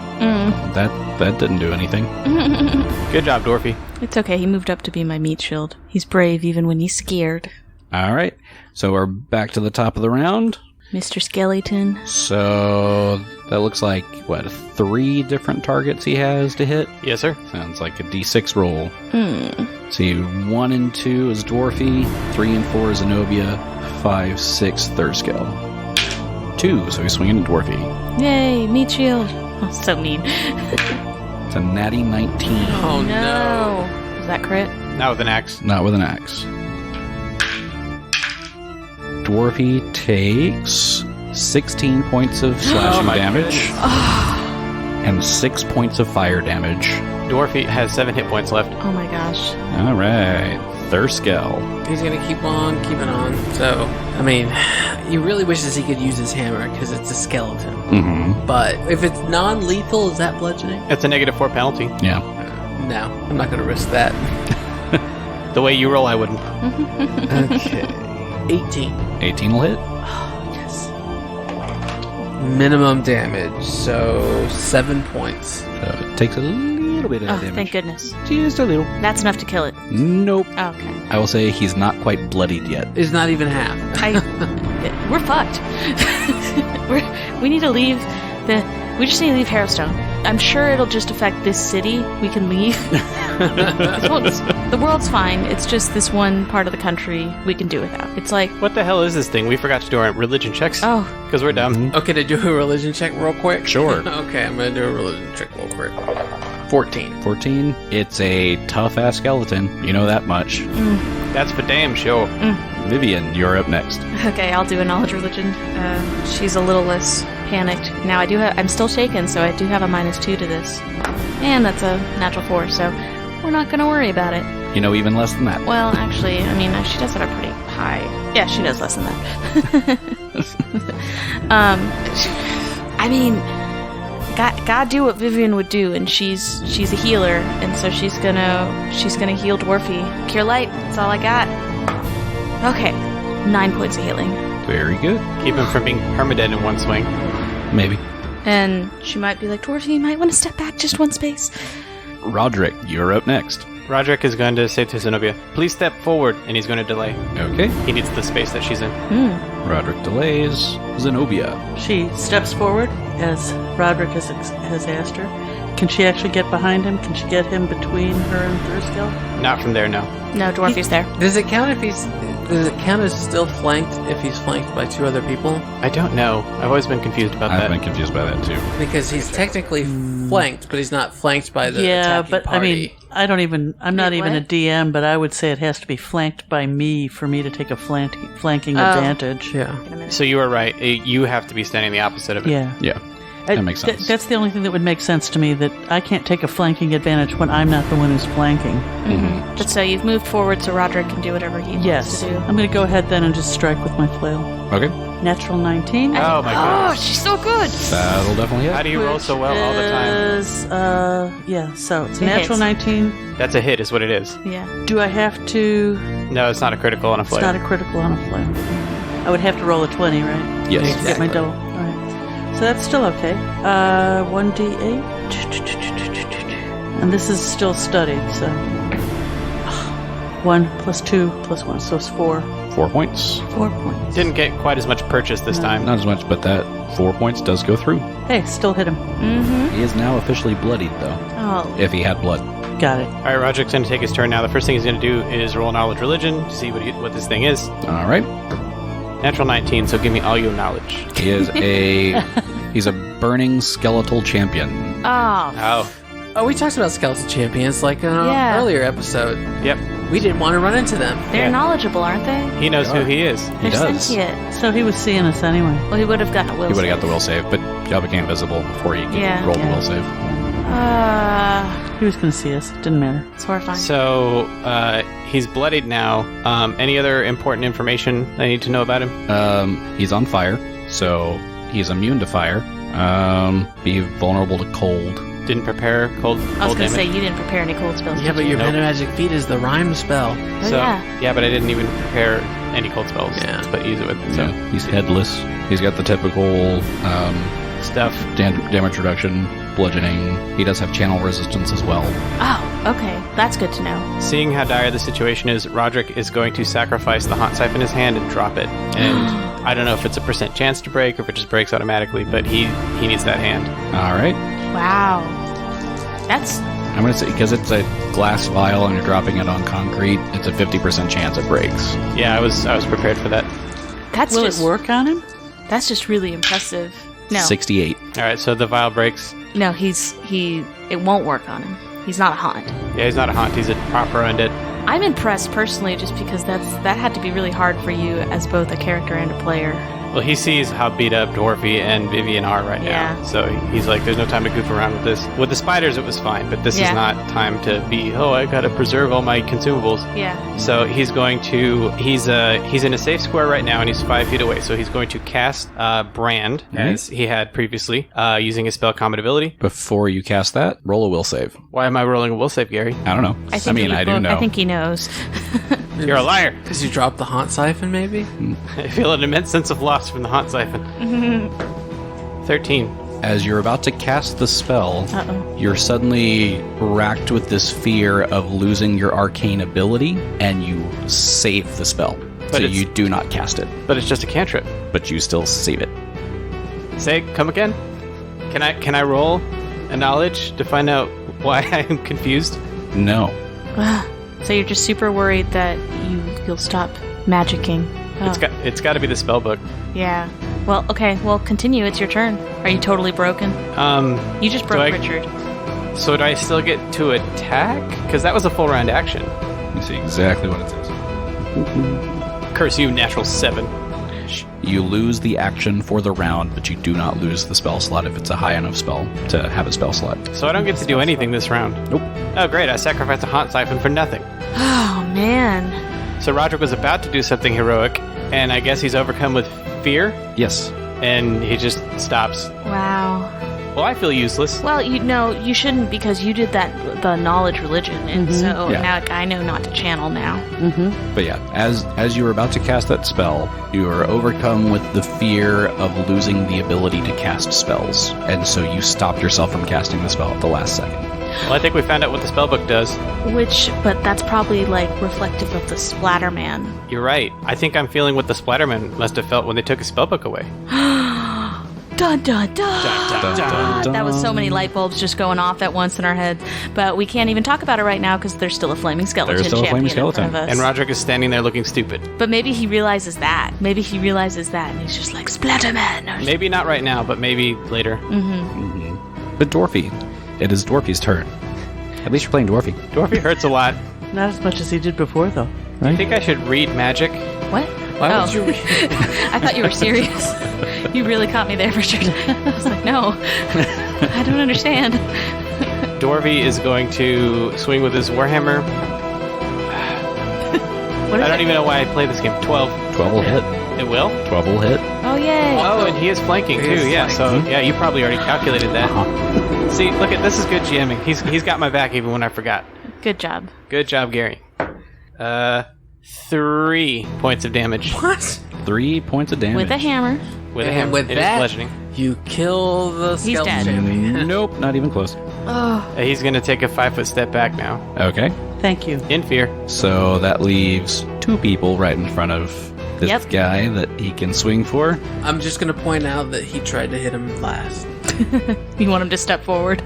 That didn't do anything. Good job, Dwarfy. It's okay. He moved up to be my meat shield. He's brave even when he's scared. All right. So we're back to the top of the round. Mr. Skeleton. So that looks like, 3 different targets he has to hit? Yes, sir. Sounds like a d6 roll. See, 1 and 2 is Dwarfy, 3 and 4 is Zenobia, 5, 6, Thurskill. 2, so he's swinging at Dwarfy. Yay, meat shield. Oh, so mean. It's a natty 19. Oh no. Is that crit? Now with an axe. Not with an axe. Dwarfy takes 16 points of slashing damage and 6 points of fire damage. Dwarfy has 7 hit points left. Oh my gosh. All right. Thurskell. He's gonna keep on keeping on. So, I mean, he really wishes he could use his hammer because it's a skeleton. Mm-hmm. But if it's non-lethal, is that bludgeoning? It's a -4 penalty. Yeah. No, I'm not gonna risk that. The way you roll, I wouldn't. Okay. 18. 18 will hit. Yes. Minimum damage, so 7 points. So it takes a little bit of Oh, damage. thank goodness. Just a little. That's enough to kill it. Nope. Oh, okay. I will say he's not quite bloodied yet. It's not even half. We're fucked. We need to leave we just need to leave Harrowstone. I'm sure it'll just affect this city. We can leave. The world's fine. It's just this one part of the country we can do without. It's like, What the hell is this thing? We forgot to do our religion checks. oh, Because we're dumb. Okay, to do a religion check real quick? Sure. Okay, I'm gonna do a religion check real quick. 14. 14. It's a tough-ass skeleton. You know that much. That's for damn sure. Vivian, you're up next. okay, I'll do a knowledge religion. She's a little less panicked. Now I'm still shaken, so I do have a -2 to this. And that's a natural 4, so we're not gonna worry about it. You know even less than that. Well, actually, I mean, she does have a pretty high. Yeah, she does less than that. I mean, God do what Vivian would do, and she's a healer, and so she's gonna heal Dwarfy. Cure Light. That's all I got. Okay, 9 points of healing, Very good. Keep him from being permadead in one swing. Maybe. and she might be like, Dwarfy, you might want to step back just one space. Roderick, you're up next. Roderick is going to say to Zenobia, please step forward, and he's going to delay. Okay. He needs the space that she's in. Roderick delays. Zenobia. She steps forward as Roderick has asked her. Can she actually get behind him? Can she get him between her and Thurskell? Not from there, no. No, Dwarfy's there. Does it count as still flanked if he's flanked by 2 other people? I don't know. I've always been confused about I've that. been confused by that too. Because he's technically flanked, but he's not flanked by the Yeah, attacking but party. I mean, I'm not Wait, even a what? DM, but I would say it has to be flanked by me for me to take a flanking advantage. Yeah. In a minute. So you were right. You have to be standing the opposite of it. Yeah. Yeah. That makes sense. That's the only thing that would make sense to me, that I can't take a flanking advantage when I'm not the one who's flanking. But so you've moved forward so Roderick can do whatever he wants Yes. to do. I'm going to go ahead then and just strike with my flail. Okay. Natural 19. Oh my Oh, gosh. she's so good. That'll definitely How hit. do you roll so well all the time? Is, yeah, so it's a It natural hits. 19. That's a hit, is what it is. Yeah. Do I have to... No, it's not a critical on a It's flail. not a critical on a flail. I would have to roll a 20, right? Yes. To get my double. All right. So that's still okay. 1d8. And this is still studied, so... 1 plus 2 plus 1, so it's 4. 4 points. 4 points. Didn't get quite as much purchase this time. Not as much, but that 4 points does go through. Hey, still hit him. He is now officially bloodied, though. Oh. If he had blood. Got it. All right, Roderick's going to take his turn now. The first thing he's going to do is roll knowledge religion to see what this thing is. All right. Natural 19, so give me all your knowledge. He is he's a burning skeletal champion. Oh. Oh, Oh, we talked about skeleton champions like in an Yeah. earlier episode. yep. We didn't want to run into them. They're Yeah. knowledgeable, aren't they? He knows who he is. They're does. sentient. So he was seeing us anyway. Well, he would have gotten a will He would have got save. the will save, but y'all became visible before you could Yeah. roll the Yeah. will save. He was going to see us. Didn't matter. It's horrifying. So he's bloodied now. Any other important information I need to know about him? He's on fire, so he's immune to fire. Be vulnerable to cold. Didn't prepare cold I was cold going to say, damage. you didn't prepare any cold spells. Yeah, did but you? your Nope. meta magic feat is the rhyme spell. Oh, So yeah. but I didn't even prepare any cold spells Yeah. to use it with. So So he's headless. He's got the typical stuff. damage reduction, bludgeoning. He does have channel resistance as well. Oh, okay. That's good to know. Seeing how dire the situation is, Roderick is going to sacrifice the haunt siphon in his hand and drop it. And I don't know if it's a % chance to break or if it just breaks automatically, but he needs that hand. All right. Wow. That's... I'm going to say, because it's a glass vial and you're dropping it on concrete, it's a 50% chance it breaks. Yeah, I was prepared for that. That's Will just... it work on him? That's just really impressive. No. 68. All right, so the vial breaks. No, it won't work on him. He's not a haunt. Yeah, he's not a haunt. He's a proper undead. I'm impressed personally just because that had to be really hard for you as both a character and a player. Well, he sees how beat up Dwarfy and Vivian are right now. Yeah. So he's like, there's no time to goof around with this. With the spiders, it was fine, but this is not time to be, I gotta preserve all my consumables. Yeah. So he's going to, he's in a safe square right now, and he's 5 feet away. So he's going to cast Brand, as he had previously, using his spell combat ability. Before you cast that, roll a will save. Why am I rolling a will save, Gary? I don't know. I do know. I think he knows. You're a liar. Because you dropped the haunt siphon, maybe? I feel an immense sense of loss from the haunt siphon. 13. As you're about to cast the spell, you're suddenly racked with this fear of losing your arcane ability, and you save the spell. So you do not cast it. But it's just a cantrip. But you still save it. Say, come again? Can I roll a knowledge to find out why I'm confused? No. So you're just super worried that you'll stop magicking. Oh. It's got to be the spell book. Yeah. Well, okay. Well, continue. It's your turn. Are you totally broken? You just broke Richard. So do I still get to attack? Because that was a full round action. Let me see exactly what it says. Curse you, natural 7. You lose the action for the round, but you do not lose the spell slot if it's a high enough spell to have a spell slot. So I don't get to do anything this round? Nope. Oh, great. I sacrificed a haunt siphon for nothing. Oh, man. So Roderick was about to do something heroic, and I guess he's overcome with fear? Yes. And he just stops. Wow. Well, I feel useless. Well, you shouldn't, because you did the knowledge religion, and so now I know not to channel now. But yeah, as you were about to cast that spell, you are overcome with the fear of losing the ability to cast spells, and so you stop yourself from casting the spell at the last second. Well, I think we found out what the spellbook does. But that's probably like reflective of the Splatterman. You're right. I think I'm feeling what the Splatterman must have felt when they took his spellbook away. Dun, dun, dun. Dun, dun, dun, dun. That was so many light bulbs just going off at once in our heads. But we can't even talk about it right now because there's still a flaming skeleton champion in front of us. And Roderick is standing there looking stupid. But maybe he realizes that. And he's just like, Splatterman. Maybe not right now, but maybe later. But Dwarfy, it is Dwarfy's turn. At least you're playing Dwarfy. Dwarfy hurts a lot. Not as much as he did before, though. Right? I think I should read magic. What? Why would you read? I thought you were serious. You really caught me there, Richard. I was like, no. I don't understand. Dwarfy is going to swing with his Warhammer. I don't even know why I play this game. 12. 12 will hit. It will? 12 will hit. Oh, yay. Oh, and he is flanking, too. Yeah, so, yeah, you probably already calculated that. See, look at this is good GMing. He's got my back even when I forgot. Good job. Good job, Gary. 3 points of damage. What? 3 points of damage. With a hammer. With a hammer. With It that, is bludgeoning. you kill the He's skeleton dead. champion. Nope, not even close. Oh. He's going to take a 5-foot step back now. Okay. Thank you. In fear. So that leaves 2 people right in front of this Yep. guy that he can swing for. I'm just going to point out that he tried to hit him last. You want him to step forward?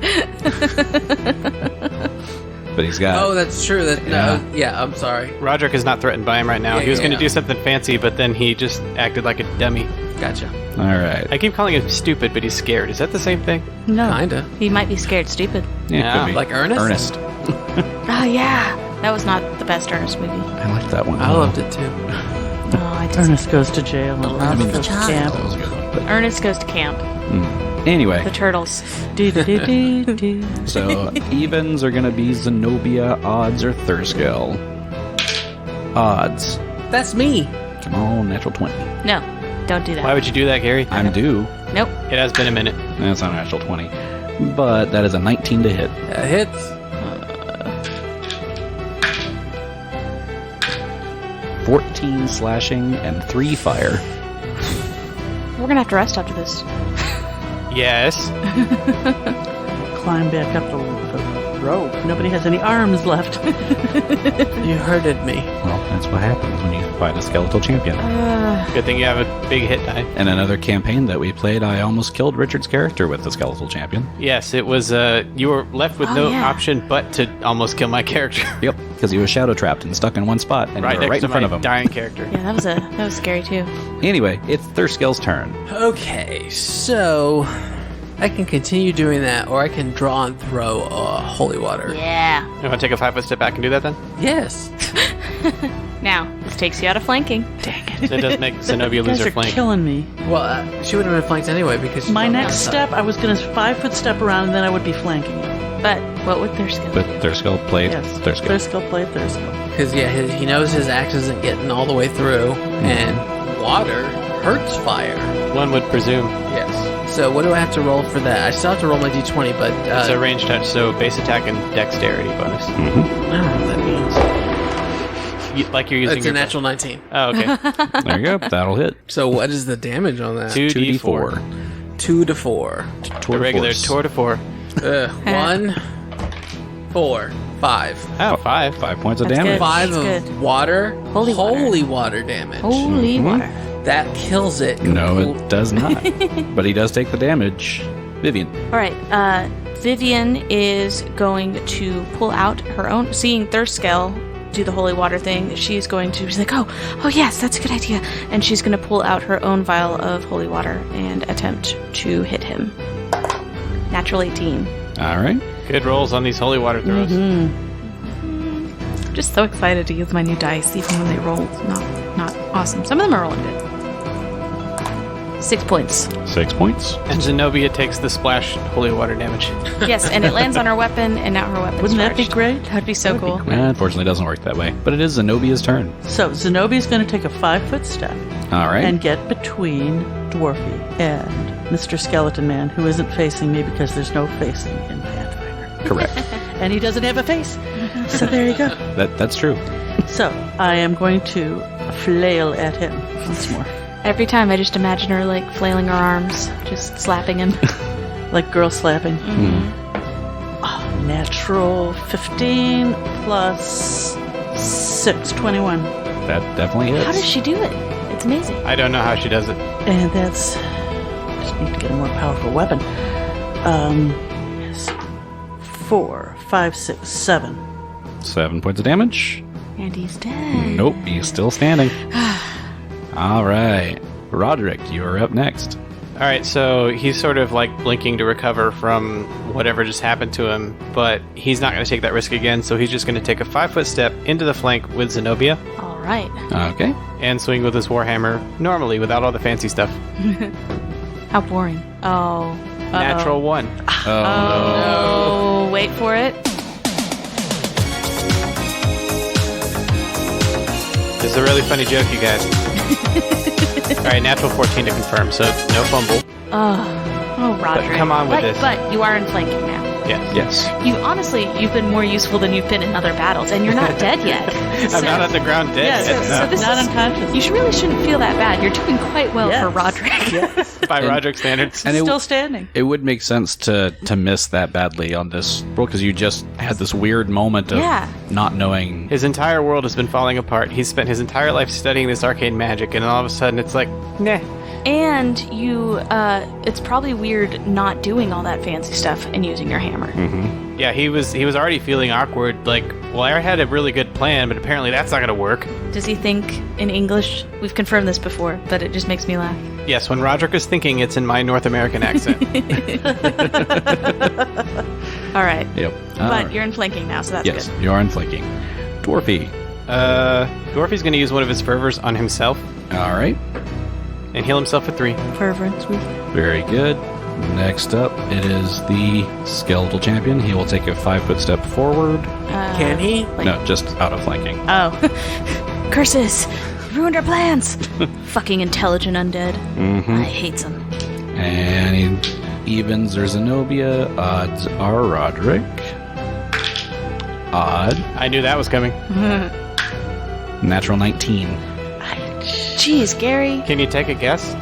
But he's got... Oh, that's true. Yeah, I'm sorry. Roderick is not threatened by him right now. Yeah, he was going to yeah. do something fancy, but then he just acted like a dummy. Gotcha. All right. I keep calling him stupid, but he's scared. Is that the same thing? No. Kinda. He might be scared stupid. Yeah. Could be. Like Ernest? Ernest. Oh, yeah. That was not the best Ernest movie. I like that one. I loved it too. Oh, I did. Ernest goes to jail and Ralph goes to camp. That was a good one. But Ernest goes to camp. anyway, The turtles. Do-do-do-do-do. so evens are going to be Zenobia, odds are Thurskill. Odds. That's me. Come on, natural 20. No, don't do that. Why would you do that, Gary? I'm due. Nope. It has been a minute. That's not a natural 20. But that is a 19 to hit. That hits. 14 slashing and 3 fire. We're going to have to rest after this. Yes. Climb back up the rope. Nobody has any arms left. You hurted me. Well, that's what happens when you fight a skeletal champion. Good thing you have a big hit die. In another campaign that we played, I almost killed Richard's character with the skeletal champion. Yes, it was, you were left with no yeah. option but to almost kill my character. Yep, because he was shadow trapped and stuck in one spot, and right you were next right to in front my of him. dying character. Yeah, that was scary too. Anyway, it's Thurskill's turn. Okay, so I can continue doing that, or I can draw and throw holy water. Yeah. You want to take a 5-foot step back and do that then? Yes. Now, this takes you out of flanking. Dang it. So it does make Zenobia You lose guys her are flank. killing me. Well, she would have been flanked anyway because she's My on the next outside. step, I was going to 5-foot step around, and then I would be flanking you. But what would their skill But do? their skill played. Yes. Their skill. Thurskill played Thurskill. Because he knows his axe isn't getting all the way through, and water hurts fire. One would presume. Yes. So what do I have to roll for that? I still have to roll my d20, but It's a range touch, so base attack and dexterity bonus. I don't know what that means. Like you're using It's a natural 19. Oh, okay. There you go. That'll hit. So what is the damage on that? 2d4. 2 to 4. The regular tour de four. 1, 4, 5. Oh, 5. 5 points of That's damage. good. 5 That's of good. water. Holy water damage. Holy water. That kills it. No, it does not. But he does take the damage. Vivian. All right. Vivian is going to pull out her own. Seeing Thurskill do the holy water thing, she's going to. She's like, oh yes, that's a good idea. And she's going to pull out her own vial of holy water and attempt to hit him. Natural 18. All right. Good rolls on these holy water throws. I'm just so excited to use my new dice, even when they roll not awesome. Some of them are rolling good. 6 points. 6 points. And Zenobia takes the splash holy water damage. Yes, and it lands on her weapon, and now her weapon's Wouldn't that be charged. great? That'd be so cool. Unfortunately, it doesn't work that way. But it is Zenobia's turn. So Zenobia's going to take a 5-foot step All right. and get between Dwarfy and Mr. Skeleton Man, who isn't facing me because there's no facing in Pathfinder. Correct. And he doesn't have a face. So there you go. That's true. So I am going to flail at him once more. Every time I just imagine her like flailing her arms, just slapping him. Like girl slapping. Oh, natural 15 plus 6, 21. That definitely hits. How does she do it? It's amazing. I don't know how she does it. And that's... just need to get a more powerful weapon. Yes. 4, 5, 6, 7. 7 points of damage. And he's dead. Nope, he's still standing. All right. Roderick, you are up next. All right, so he's sort of like blinking to recover from whatever just happened to him, but he's not going to take that risk again, so he's just going to take a 5-foot step into the flank with Zenobia All right. Okay. and swing with his warhammer normally without all the fancy stuff. How boring. Oh. Uh-oh. Natural 1. Oh, wait for it. This is a really funny joke, you guys. All right, natural 14 to confirm, so no fumble. Oh, Roderick. come on with this. But you are in flanking now. Yes. Yes. You've been more useful than you've been in other battles, and you're not dead yet. I'm not on the ground dead. Yeah, yet, so this Not is, unconscious. you really shouldn't feel that bad. You're doing quite well Yes. for Roderick. Yes. by Roderick standards. And Still standing. it would make sense to miss that badly on this roll because you just had this weird moment of Yeah. not knowing. His entire world has been falling apart. He's spent his entire life studying this arcane magic, and all of a sudden it's like, nah. And it's probably weird not doing all that fancy stuff and using your hammer. Yeah, he was already feeling awkward. Like, well, I had a really good plan, but apparently that's not going to work. Does he think in English? We've confirmed this before, but it just makes me laugh. Yes, when Roderick is thinking, it's in my North American accent. All right. Yep. But you're in flanking now, so that's yes, good. you are in flanking. Dwarfy. Dwarfy's going to use one of his fervors on himself All right. and heal himself for 3. Fervent. Very good. Next up, it is the skeletal champion. He will take a 5-foot step forward. Can he? No, just out of flanking. Oh. Curses! Ruined our plans! Fucking intelligent undead. I hate them. And he evens or Zenobia. Odds are Roderick. Odd. I knew that was coming. Natural 19. Jeez, Gary. Can you take a guess?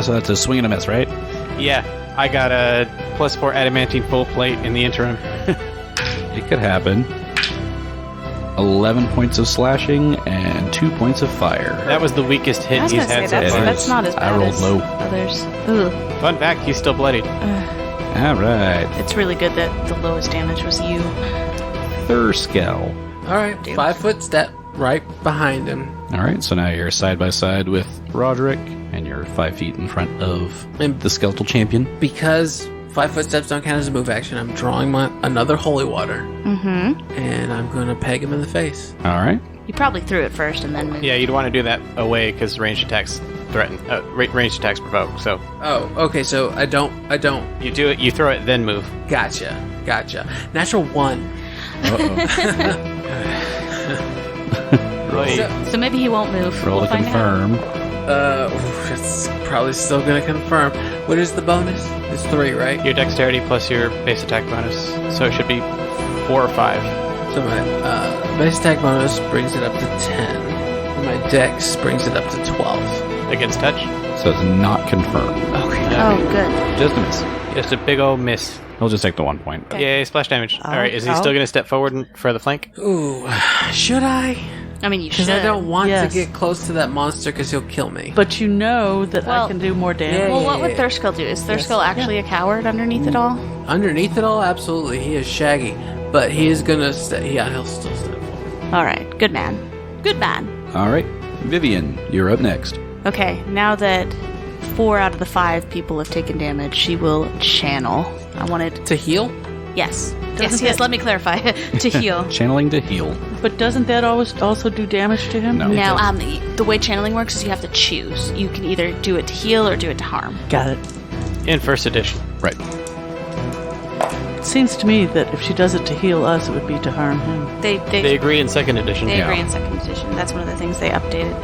So that's a swing and a miss, right? Yeah, I got a +4 adamantine full plate in the interim. It could happen. 11 points of slashing and 2 points of fire. That was the weakest I hit was he's gonna say, had so that's, far. that's not as I bad rolled as low. others. Ooh. Fun fact, he's still bloodied. All right. It's really good that the lowest damage was you. Thurskill. All right. 5-foot step right behind him. All right, so now you're side by side with Roderick, and you're 5 feet in front of the skeletal champion. Because 5-foot steps don't count as a move action, I'm drawing another holy water. Mm-hmm. And I'm going to peg him in the face. All right. You probably threw it first and then moved. Yeah, you'd want to do that away because ranged attacks threaten. Ranged attacks provoke. So Oh, okay. So I don't. you do it, you throw it, then move. Gotcha. Natural 1. So maybe he won't move. Roll to We'll find out. confirm. It's probably still gonna confirm. What is the bonus? It's 3, right? Your dexterity plus your base attack bonus. So it should be 4 or 5. So my base attack bonus brings it up to 10. And my dex brings it up to 12. Against touch? So it's not confirmed. Okay. Oh, good. Just a miss. Just a big old miss. He'll just take the 1 point. Yay, splash damage. All right, is he still going to step forward for the flank? Ooh, should I? I mean, you should. Because I don't want Yes. to get close to that monster because he'll kill me. But you know that Well- I can do more damage. Well, what would Thurskill do? Is Thurskill actually a coward underneath it all? Underneath it all, absolutely, he is shaggy. But he is gonna stay. Yeah, he'll still step forward. All right, good man. Good man. All right. Vivian, you're up next. Okay, now that 4 out of the 5 people have taken damage, she will channel. I wanted... To heal? Yes. Doesn't Yes, it- let me clarify. To heal. Channeling to heal. But doesn't that always also do damage to him? No. No, the way channeling works is you have to choose. You can either do it to heal or do it to harm. Got it. In first edition. Right. It seems to me that if she does it to heal us, it would be to harm him. They They agree in second edition. They Yeah. agree in second edition. That's one of the things they updated.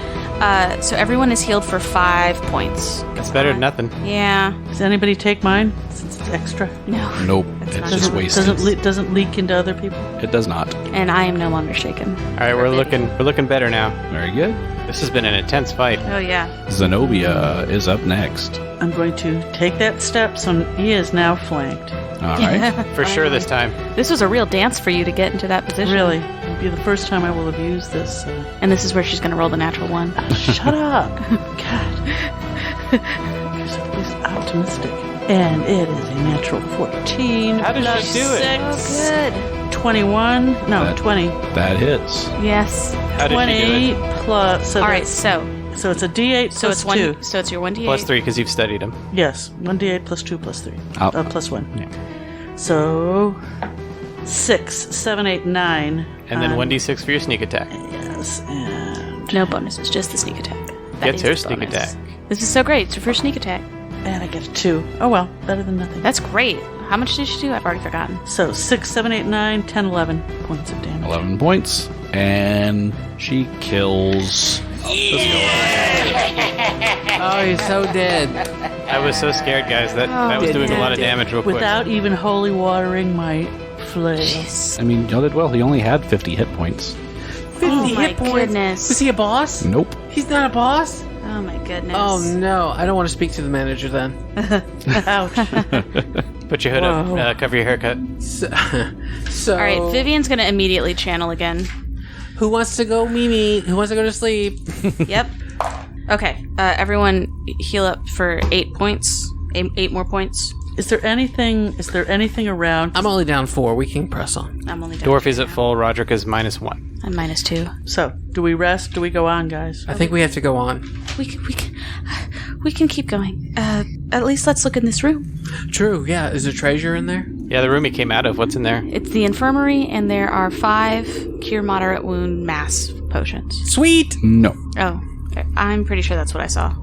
So everyone is healed for 5 points. It's better than nothing. Yeah. Does anybody take mine since it's extra? No. Nope. That's It's not just true. wasted. Doesn't leak into other people. It does not. And I am no longer shaken. All right, we're looking better now. Very good. This has been an intense fight. Oh yeah. Zenobia is up next. I'm going to take that step, so he is now flanked. All right. For sure this time. This was a real dance for you to get into that position. Really, it'll be the first time I will have used this. So. And this is where she's going to roll the natural 1. Shut up! God, you're so at least optimistic. And it is a natural 14. How did plus she do it? Oh, 6, good. 21. No, That- 20. That hits. Yes. How did she do 20 it? plus. So All right. that's- So it's a D8 so plus it's 2. So it's your 1d8 Plus 3 because you've studied him. Yes, 1d8 plus 2 plus 3. Oh. Plus 1. Yeah. So 6, 7, 8, 9. And then 1d6 for your sneak attack. Yes, and No bonuses, just the sneak attack. That Gets is her the sneak bonus. attack. This is so great. It's your first sneak attack. I get a 2. Oh well, better than nothing. That's great. How much did she do? I've already forgotten. So 6, 7, 8, 9, 10, 11 points of damage. 11 points. And she kills. Oh, he's so dead. I was so scared, guys. That was doing a lot of damage real quick. Without even holy watering my flail. Jeez. I mean, y'all did well. He only had 50 hit points. 50 Oh my hit points. goodness. Was he a boss? Nope. He's not a boss? Oh my goodness. Oh no, I don't want to speak to the manager then. Ouch. Put your hood Whoa. up. Cover your haircut. So, All right, Vivian's going to immediately channel again. who wants to go Mimi? Who wants to go to sleep? Yep. Okay, everyone heal up for 8 points. 8 more points. Is there anything around? I'm only down 4. We can press on. I'm only down. Dwarf is at full. Roderick is -1. I'm -2. So, do we rest? Do we go on, guys? I think we have to go on. We can keep going. At least let's look in this room. True, yeah. Is there treasure in there? Yeah, the room he came out of. What's in there? It's the infirmary, and there are 5 cure moderate wound mass potions. Sweet! No. Oh, I'm pretty sure that's what I saw.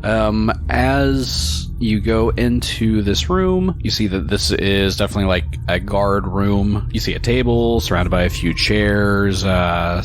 As you go into this room, you see that this is definitely like a guard room. You see a table surrounded by a few chairs,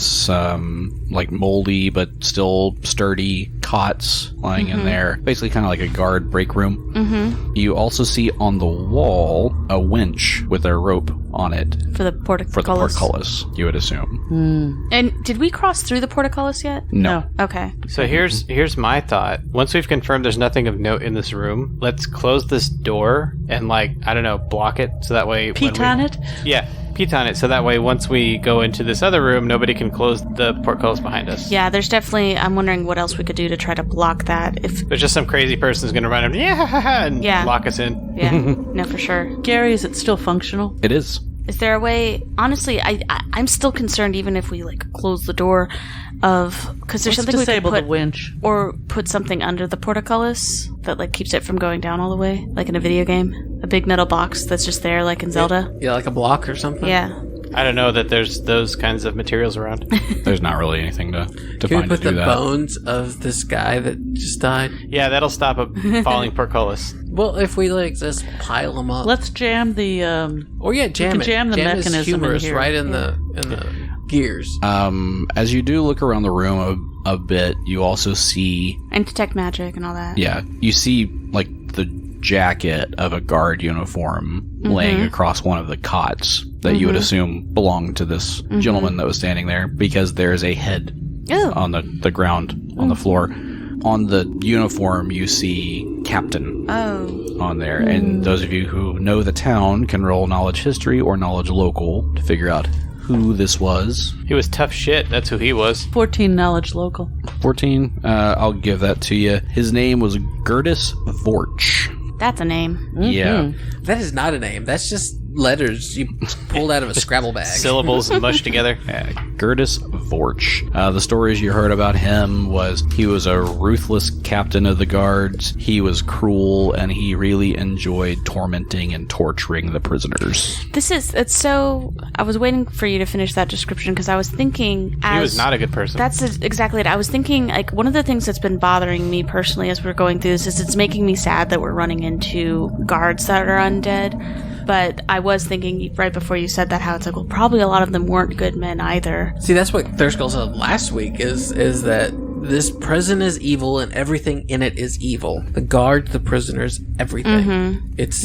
some like moldy but still sturdy cots lying in there. Basically kind of like a guard break room. Mm-hmm. You also see on the wall a winch with a rope on it For the portcullis. for the portcullis, you would assume. And did we cross through the portcullis yet? No. Okay. So here's my thought. Once we've confirmed there's nothing of note in this room, let's close this door and block it so that way Pete on it? Yeah, Pete on it so that way once we go into this other room, nobody can close the portcullis behind us. Yeah, there's definitely... I'm wondering what else we could do to try to block that. If There's just some crazy person's gonna run in and Yeah. lock us in. Yeah, no, for sure. Gary, is it still functional? It is. Is there a way... Honestly, I'm still concerned even if we, close the door of... Because there's Let's something we could disable put... the winch. Or put something under the portcullis that, keeps it from going down all the way. Like in a video game. A big metal box that's just there, like in Zelda. Yeah, like a block or something? Yeah. I don't know that there's those kinds of materials around. There's not really anything to Can find we put to do the that. bones of this guy that just died? Yeah, that'll stop a falling portcullis. Well, if we like just pile them up. Let's jam the. Or yeah, jam can it. jam the his mechanism in humerus here. right in the gears. As you do look around the room a bit, you also see, And detect magic and all that. yeah, you see like the jacket of a guard uniform laying across one of the cots that you would assume belonged to this gentleman that was standing there, because there's a head Oh. on the ground on the floor. On the uniform, you see Captain Oh. on there, and those of you who know the town can roll knowledge history or knowledge local to figure out who this was. He was tough shit. That's who he was. 14 knowledge local. 14. I'll give that to you. His name was Gertis Vorch. That's a name. Yeah. That is not a name. That's just letters you pulled out of a Scrabble bag. Syllables mushed together. Gertis Vorch. The stories you heard about him was he was a ruthless captain of the guards. He was cruel, and he really enjoyed tormenting and torturing the prisoners. It's so. I was waiting for you to finish that description because I was thinking. He was not a good person. That's exactly it. I was thinking, like, one of the things that's been bothering me personally as we're going through this is it's making me sad that we're running into guards that are undead. But I was thinking right before you said that how it's like, well, probably a lot of them weren't good men either. See, that's what Thurskull said last week, is that this prison is evil and everything in it is evil. The guard, the prisoners, everything. It's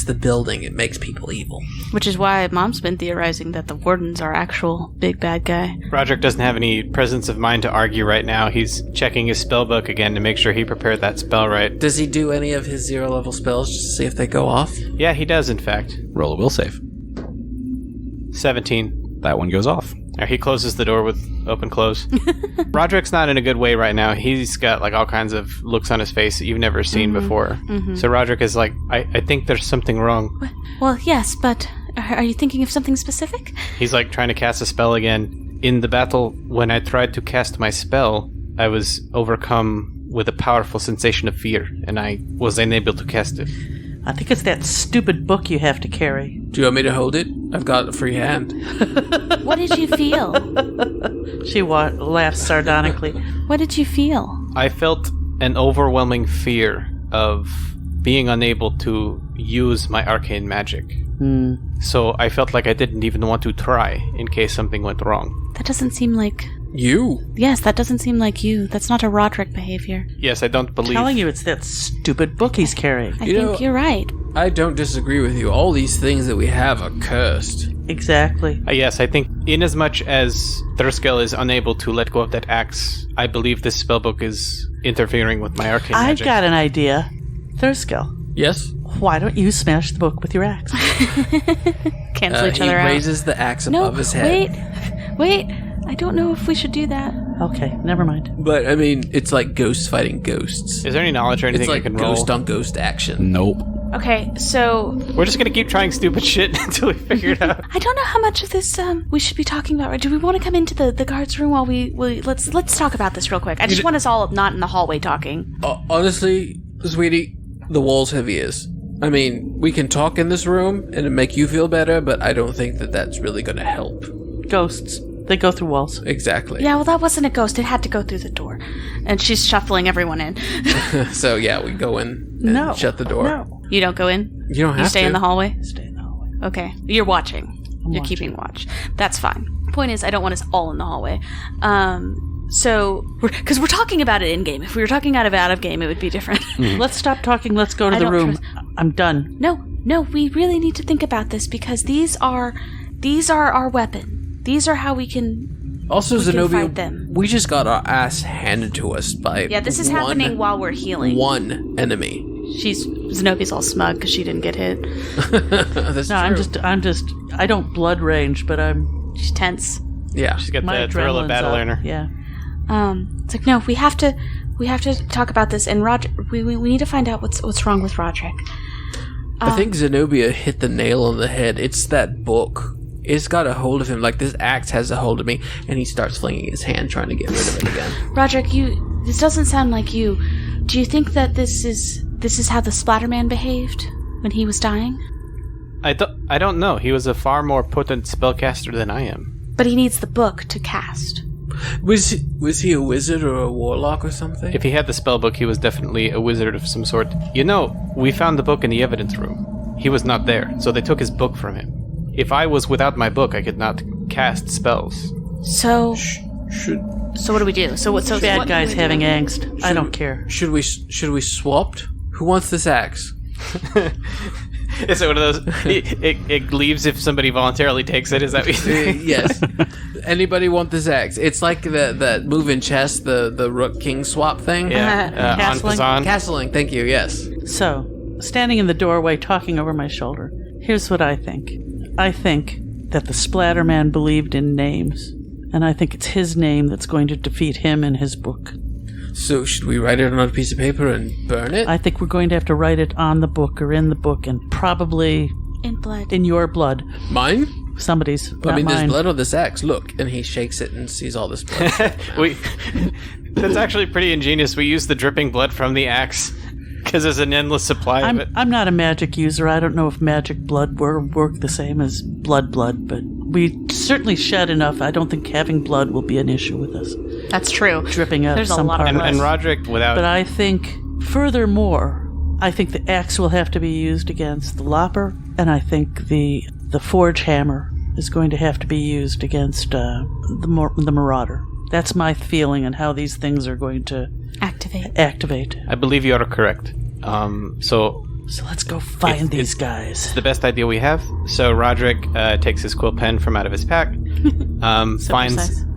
the building. It makes people evil. Which is why Mom's been theorizing that the warden's our actual big bad guy. Roderick doesn't have any presence of mind to argue right now. He's checking his spell book again to make sure he prepared that spell right. Does he do any of his 0-level spells just to see if they go off? Yeah, he does, in fact. Roll a will save. 17. That one goes off. He closes the door with open close. Roderick's not in a good way right now. He's got like all kinds of looks on his face that you've never seen before. So Roderick is like, I think there's something wrong. Well, yes, but are you thinking of something specific? He's like trying to cast a spell again. In the battle, when I tried to cast my spell, I was overcome with a powerful sensation of fear, and I was unable to cast it. I think it's that stupid book you have to carry. Do you want me to hold it? I've got a free hand. What did you feel? She laughs sardonically. What did you feel? I felt an overwhelming fear of being unable to use my arcane magic. So I felt like I didn't even want to try in case something went wrong. That doesn't seem like... You? Yes, that doesn't seem like you. That's not a Roderick behavior. Yes, I don't believe... Telling you it's that stupid book he's carrying. I think you're right. I don't disagree with you. All these things that we have are cursed. Exactly. Yes, I think inasmuch as Thurskill is unable to let go of that axe, I believe this spellbook is interfering with my arcane I've magic. got an idea. Thurskill, Yes? why don't you smash the book with your axe? Cancel each He other out. raises the axe No, above his head. wait. I don't know if we should do that. Okay, never mind. But, I mean, it's like ghosts fighting ghosts. Is there any knowledge or anything It's like I can roll? ghost on ghost action. Nope. Okay, so We're just gonna keep trying stupid shit until we figure it out. I don't know how much of this we should be talking about. Right? Do we want to come into the guards room while we let's talk about this real quick. I just want us all not in the hallway talking. Honestly, sweetie, the wall's heavy as. I mean, we can talk in this room and make you feel better, but I don't think that that's really going to help. Ghosts. They go through walls. Exactly. Yeah, well, that wasn't a ghost. It had to go through the door, and she's shuffling everyone in. So, yeah, we go in and shut the door. No. You don't go in. You don't have You stay to. in the hallway. Stay in the hallway. Okay, you're watching. You're watching. keeping watch. That's fine. Point is, I don't want us all in the hallway. So, because we're talking about it in game. If we were talking out of game, it would be different. Let's stop talking. Let's go to I the don't room. trust- I'm done. No, we really need to think about this because these are our weapon. These are how we can. Also, We can Zenobia, fight them. we just got our ass handed to us by Yeah, this is happening while we're healing. one enemy. Zenobia's all smug because she didn't get hit. That's No, true. I'm just. I don't blood range, but I'm. She's tense. Yeah. She's got My the thrill of adrenaline's battle up. in her. Yeah. It's like no, we have to talk about this. And Roger, we need to find out what's wrong with Roderick. I think Zenobia hit the nail on the head. It's that book. It's got a hold of him. Like, this axe has a hold of me, and he starts flinging his hand trying to get rid of it again. Roderick, this doesn't sound like you. Do you think that this is how the Splatterman behaved when he was dying? I don't know. He was a far more potent spellcaster than I am. But he needs the book to cast. Was he a wizard or a warlock or something? If he had the spell book, he was definitely a wizard of some sort. You know, we found the book in the evidence room. He was not there, so they took his book from him. If I was without my book, I could not cast spells. So what do we do? So Bad what guys do we having do? angst. I don't care. Should we swapped? Who wants this axe? Is it one of those? It leaves if somebody voluntarily takes it. Is that what you Yes. Anybody want this axe? It's like that move in chess, the rook king swap thing. Yeah. En Castling? passant. Castling. Thank you. Yes. So, standing in the doorway, talking over my shoulder, here's what I think. I think that the Splatterman believed in names, and I think it's his name that's going to defeat him in his book. So should we write it on a piece of paper and burn it? I think we're going to have to write it on the book or in the book, and probably In blood. in your blood. Mine? Somebody's, not I mean, there's mine. blood on this axe. Look, and he shakes it and sees all this blood. That's actually pretty ingenious. We use the dripping blood from the axe because there's an endless supply of it. I'm not a magic user. I don't know if magic blood work the same as blood, but we certainly shed enough. I don't think having blood will be an issue with us. That's true. Dripping out There's a some lot of part. blood. And Roderick, without But I think, furthermore, I think the axe will have to be used against the lopper, and I think the forge hammer is going to have to be used against the marauder. That's my feeling on how these things are going to activate. I believe you are correct. So let's go find these guys. it's the best idea we have. So Roderick takes his quill pen from out of his pack,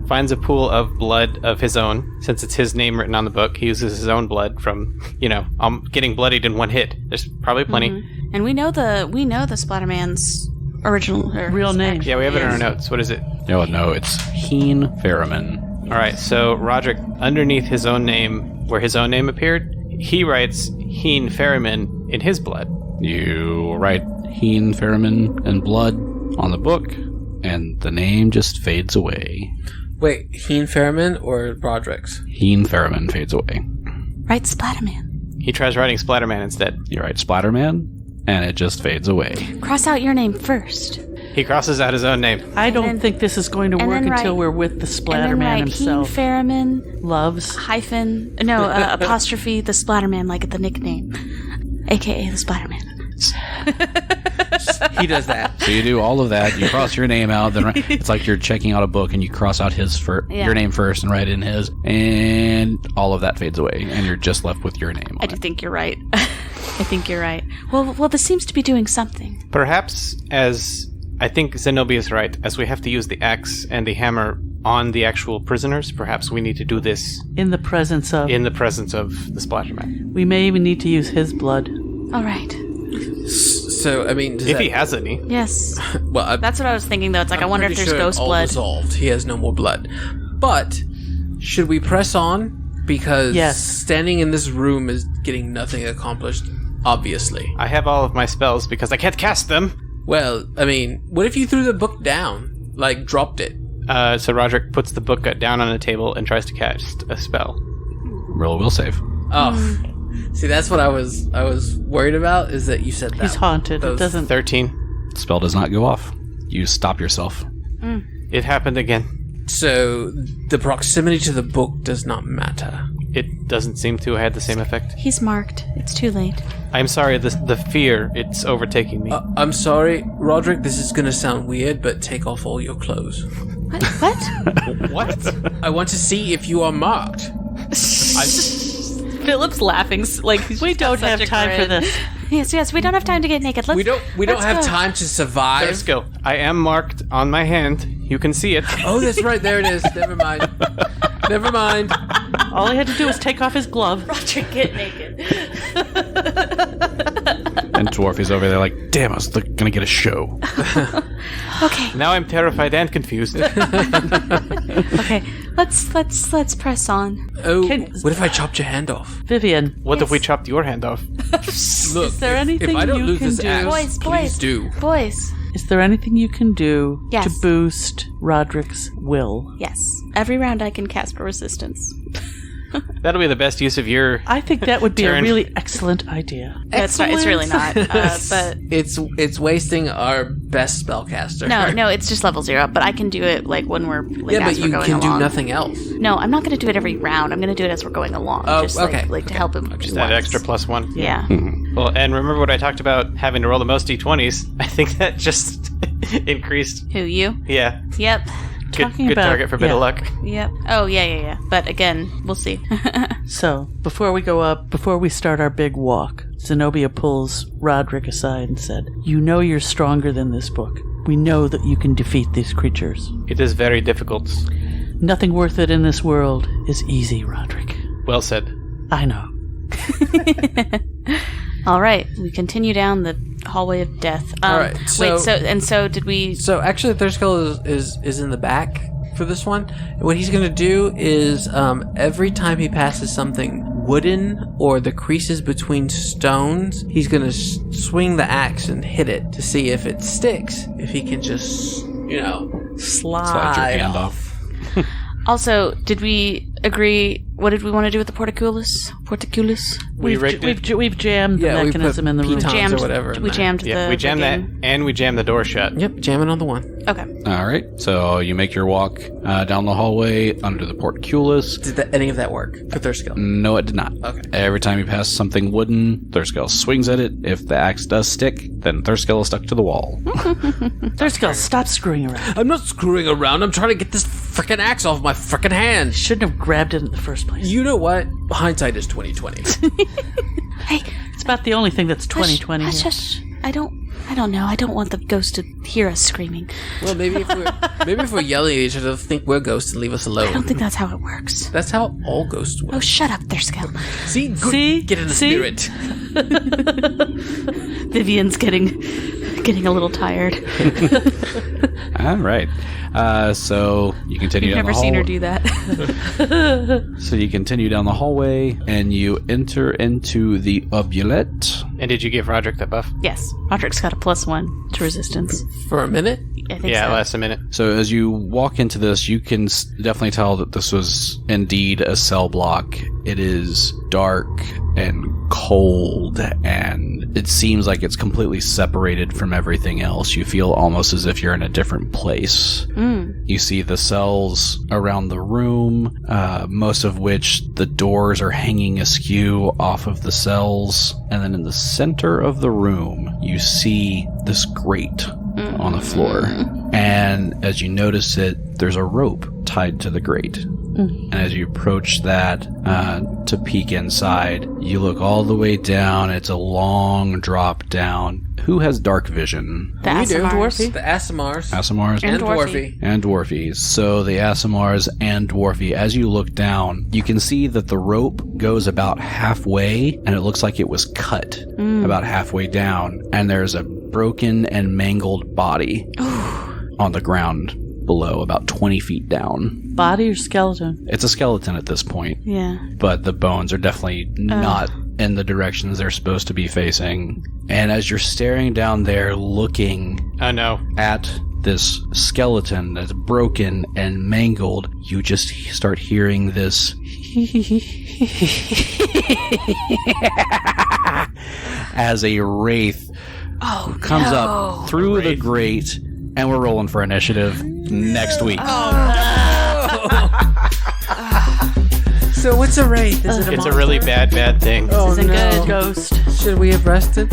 finds a pool of blood of his own. Since it's his name written on the book, he uses his own blood from, getting bloodied in one hit. There's probably plenty. Mm-hmm. And we know the Splatterman's original Real name. actual Yeah, we have it in our is. notes. What is it? No, it's Heen Ferriman. All right, so Roderick, underneath his own name, where his own name appeared, he writes Heen Ferriman in his blood. You write Heen Ferriman in blood on the book, and the name just fades away. Wait, Heen Ferriman or Roderick's? Heen Ferriman fades away. Right, Splatterman. He tries writing Splatterman instead. You write Splatterman, and it just fades away. Cross out your name first. He crosses out his own name. I don't think this is going to and work then until write- we're with the And then Splatterman write himself. Heen Ferriman Loves. apostrophe the Splatterman, like the nickname, aka the Splatterman. He does that. So you do all of that, you cross your name out, then it's like you're checking out a book and you cross out your name first and write in his, and all of that fades away, and you're just left with your name I on do it. think you're right. I think you're right. Well, this seems to be doing something. Perhaps, as I think Zenobia is right, as we have to use the axe and the hammer on the actual prisoners, perhaps we need to do this In the presence of. in the presence of the Splatterman. We may even need to use his blood. All right. So, I mean, If he has any. Yes. well, That's what I was thinking, though. It's like, I wonder if pretty there's sure ghost all blood. dissolved. He has no more blood. But should we press on? Because Yes. standing in this room is getting nothing accomplished. Obviously. I have all of my spells because I can't cast them. Well, I mean, what if you threw the book down? Like, dropped it? So Roderick puts the book down on a table and tries to cast a spell. Roll a will save. Oh. See, that's what I was worried about, is that you said that. He's haunted. It Those- doesn't. 13. Spell does not go off. You stop yourself. It happened again. So, the proximity to the book does not matter. It doesn't seem to have had the same effect. He's marked. It's too late. I'm sorry, the fear, it's overtaking me. I'm sorry, Roderick, this is gonna sound weird, but take off all your clothes. What? What? What? I want to see if you are marked. Philip's laughing. Like We don't have time for this. Yes. We don't have time to get naked. We don't let's have go. time to survive. Let's go. I am marked on my hand. You can see it. Oh, that's right, there it is. Never mind. Never mind. All he had to do was take off his glove. Roger, get naked. And Dwarf is over there like, damn, I was gonna get a show. Okay. Now I'm terrified and confused. Okay. Let's press on. Oh, Can- what if I chopped your hand off? Vivian, What if we Yes. chopped your hand off? Look, is there if anything I don't you lose can this do? axe, Boys, please do. Boys. Is there anything you can do Yes. to boost Roderick's will? Yes. Every round I can cast for resistance. That'll be the best use of your... I think that would be Turn. a really excellent idea. It's really not. But It's wasting our best spellcaster. no, it's just level 0. But I can do it like when we're like, Yeah, but as we're you going can along. do nothing else. No, I'm not going to do it every round. I'm going to do it as we're going along. Oh, just okay, like to help him. Just that extra +1. Yeah. Well, and remember what I talked about having to roll the most d20s? I think that just increased. Who, you? Yeah. Yep. Good target for a bit of luck. Yep. Oh, yeah. But again, we'll see. So, before we go up, before we start our big walk, Zenobia pulls Roderick aside and said, "You know you're stronger than this book. We know that you can defeat these creatures. It is very difficult. Nothing worth it in this world is easy, Roderick." Well said. I know. All right, we continue down the hallway of death. All right, so did we? So actually, Thurskill is in the back for this one. And what he's going to do is every time he passes something wooden or the creases between stones, he's going to swing the axe and hit it to see if it sticks. If he can just, slide your hand off. Also, did we agree? What did we want to do with the porticulus? We've jammed the mechanism in the room. pitons or whatever. We jammed Yeah, the. we jammed the that, game. and we jammed the door shut. Yep, jamming on the one. Okay. All right. So you make your walk down the hallway under the portcullis. Did any of that work for Thurskill? No, it did not. Okay. Every time you pass something wooden, Thurskill swings at it. If the axe does stick, then Thurskill is stuck to the wall. Thurskill, stop screwing around. I'm not screwing around. I'm trying to get this frickin' axe off my frickin' hand. Shouldn't have grabbed it in the first place. You know what? Hindsight is 20/20. Hey, It's about the only thing that's 2020 here. Hush. I don't know. I don't want the ghost to hear us screaming. Well, maybe if we're yelling at each other, they'll think we're ghosts and leave us I alone. don't think that's how it works. That's how all ghosts work. Oh, shut up, Thurskill. See? Good. See? Get in the See? spirit. Vivian's getting a little tired. All right. So you continue You've down never the seen her hallway. do that. So you continue down the hallway, and you enter into the oubulette. And did you give Roderick that buff? Yes, Roderick's got a +1 to resistance. For a minute? I think Yeah, so. it lasts a minute. So as you walk into this, you can definitely tell that this was indeed a cell block. It is dark and cold, and it seems like it's completely separated from everything else. You feel almost as if you're in a different place. You see the cells around the room, most of which the doors are hanging askew off of the cells. And then in the center of the room, you see this grate on the floor. And as you notice it, there's a rope tied to the grate. And as you approach that to peek inside, you look all the way down. It's a long drop down. Who has dark vision? The Asimars. The Asimars. Asimars And Dwarfy. and Dwarfies. So the Asimars and Dwarfy, as you look down, you can see that the rope goes about halfway, and it looks like it was cut about halfway down. And there's a broken and mangled body on the ground below, about 20 feet down. Body or skeleton? It's a skeleton at this point, Yeah. but the bones are definitely not in the directions they're supposed to be facing. And as you're staring down there looking Oh no. at this skeleton that's broken and mangled, you just start hearing this as a wraith comes up through the grate, and we're rolling for initiative next week. So what's a wraith? Is it a It's a monster? really bad thing. Oh, Isn't no. good. Ghost. Should we have rested?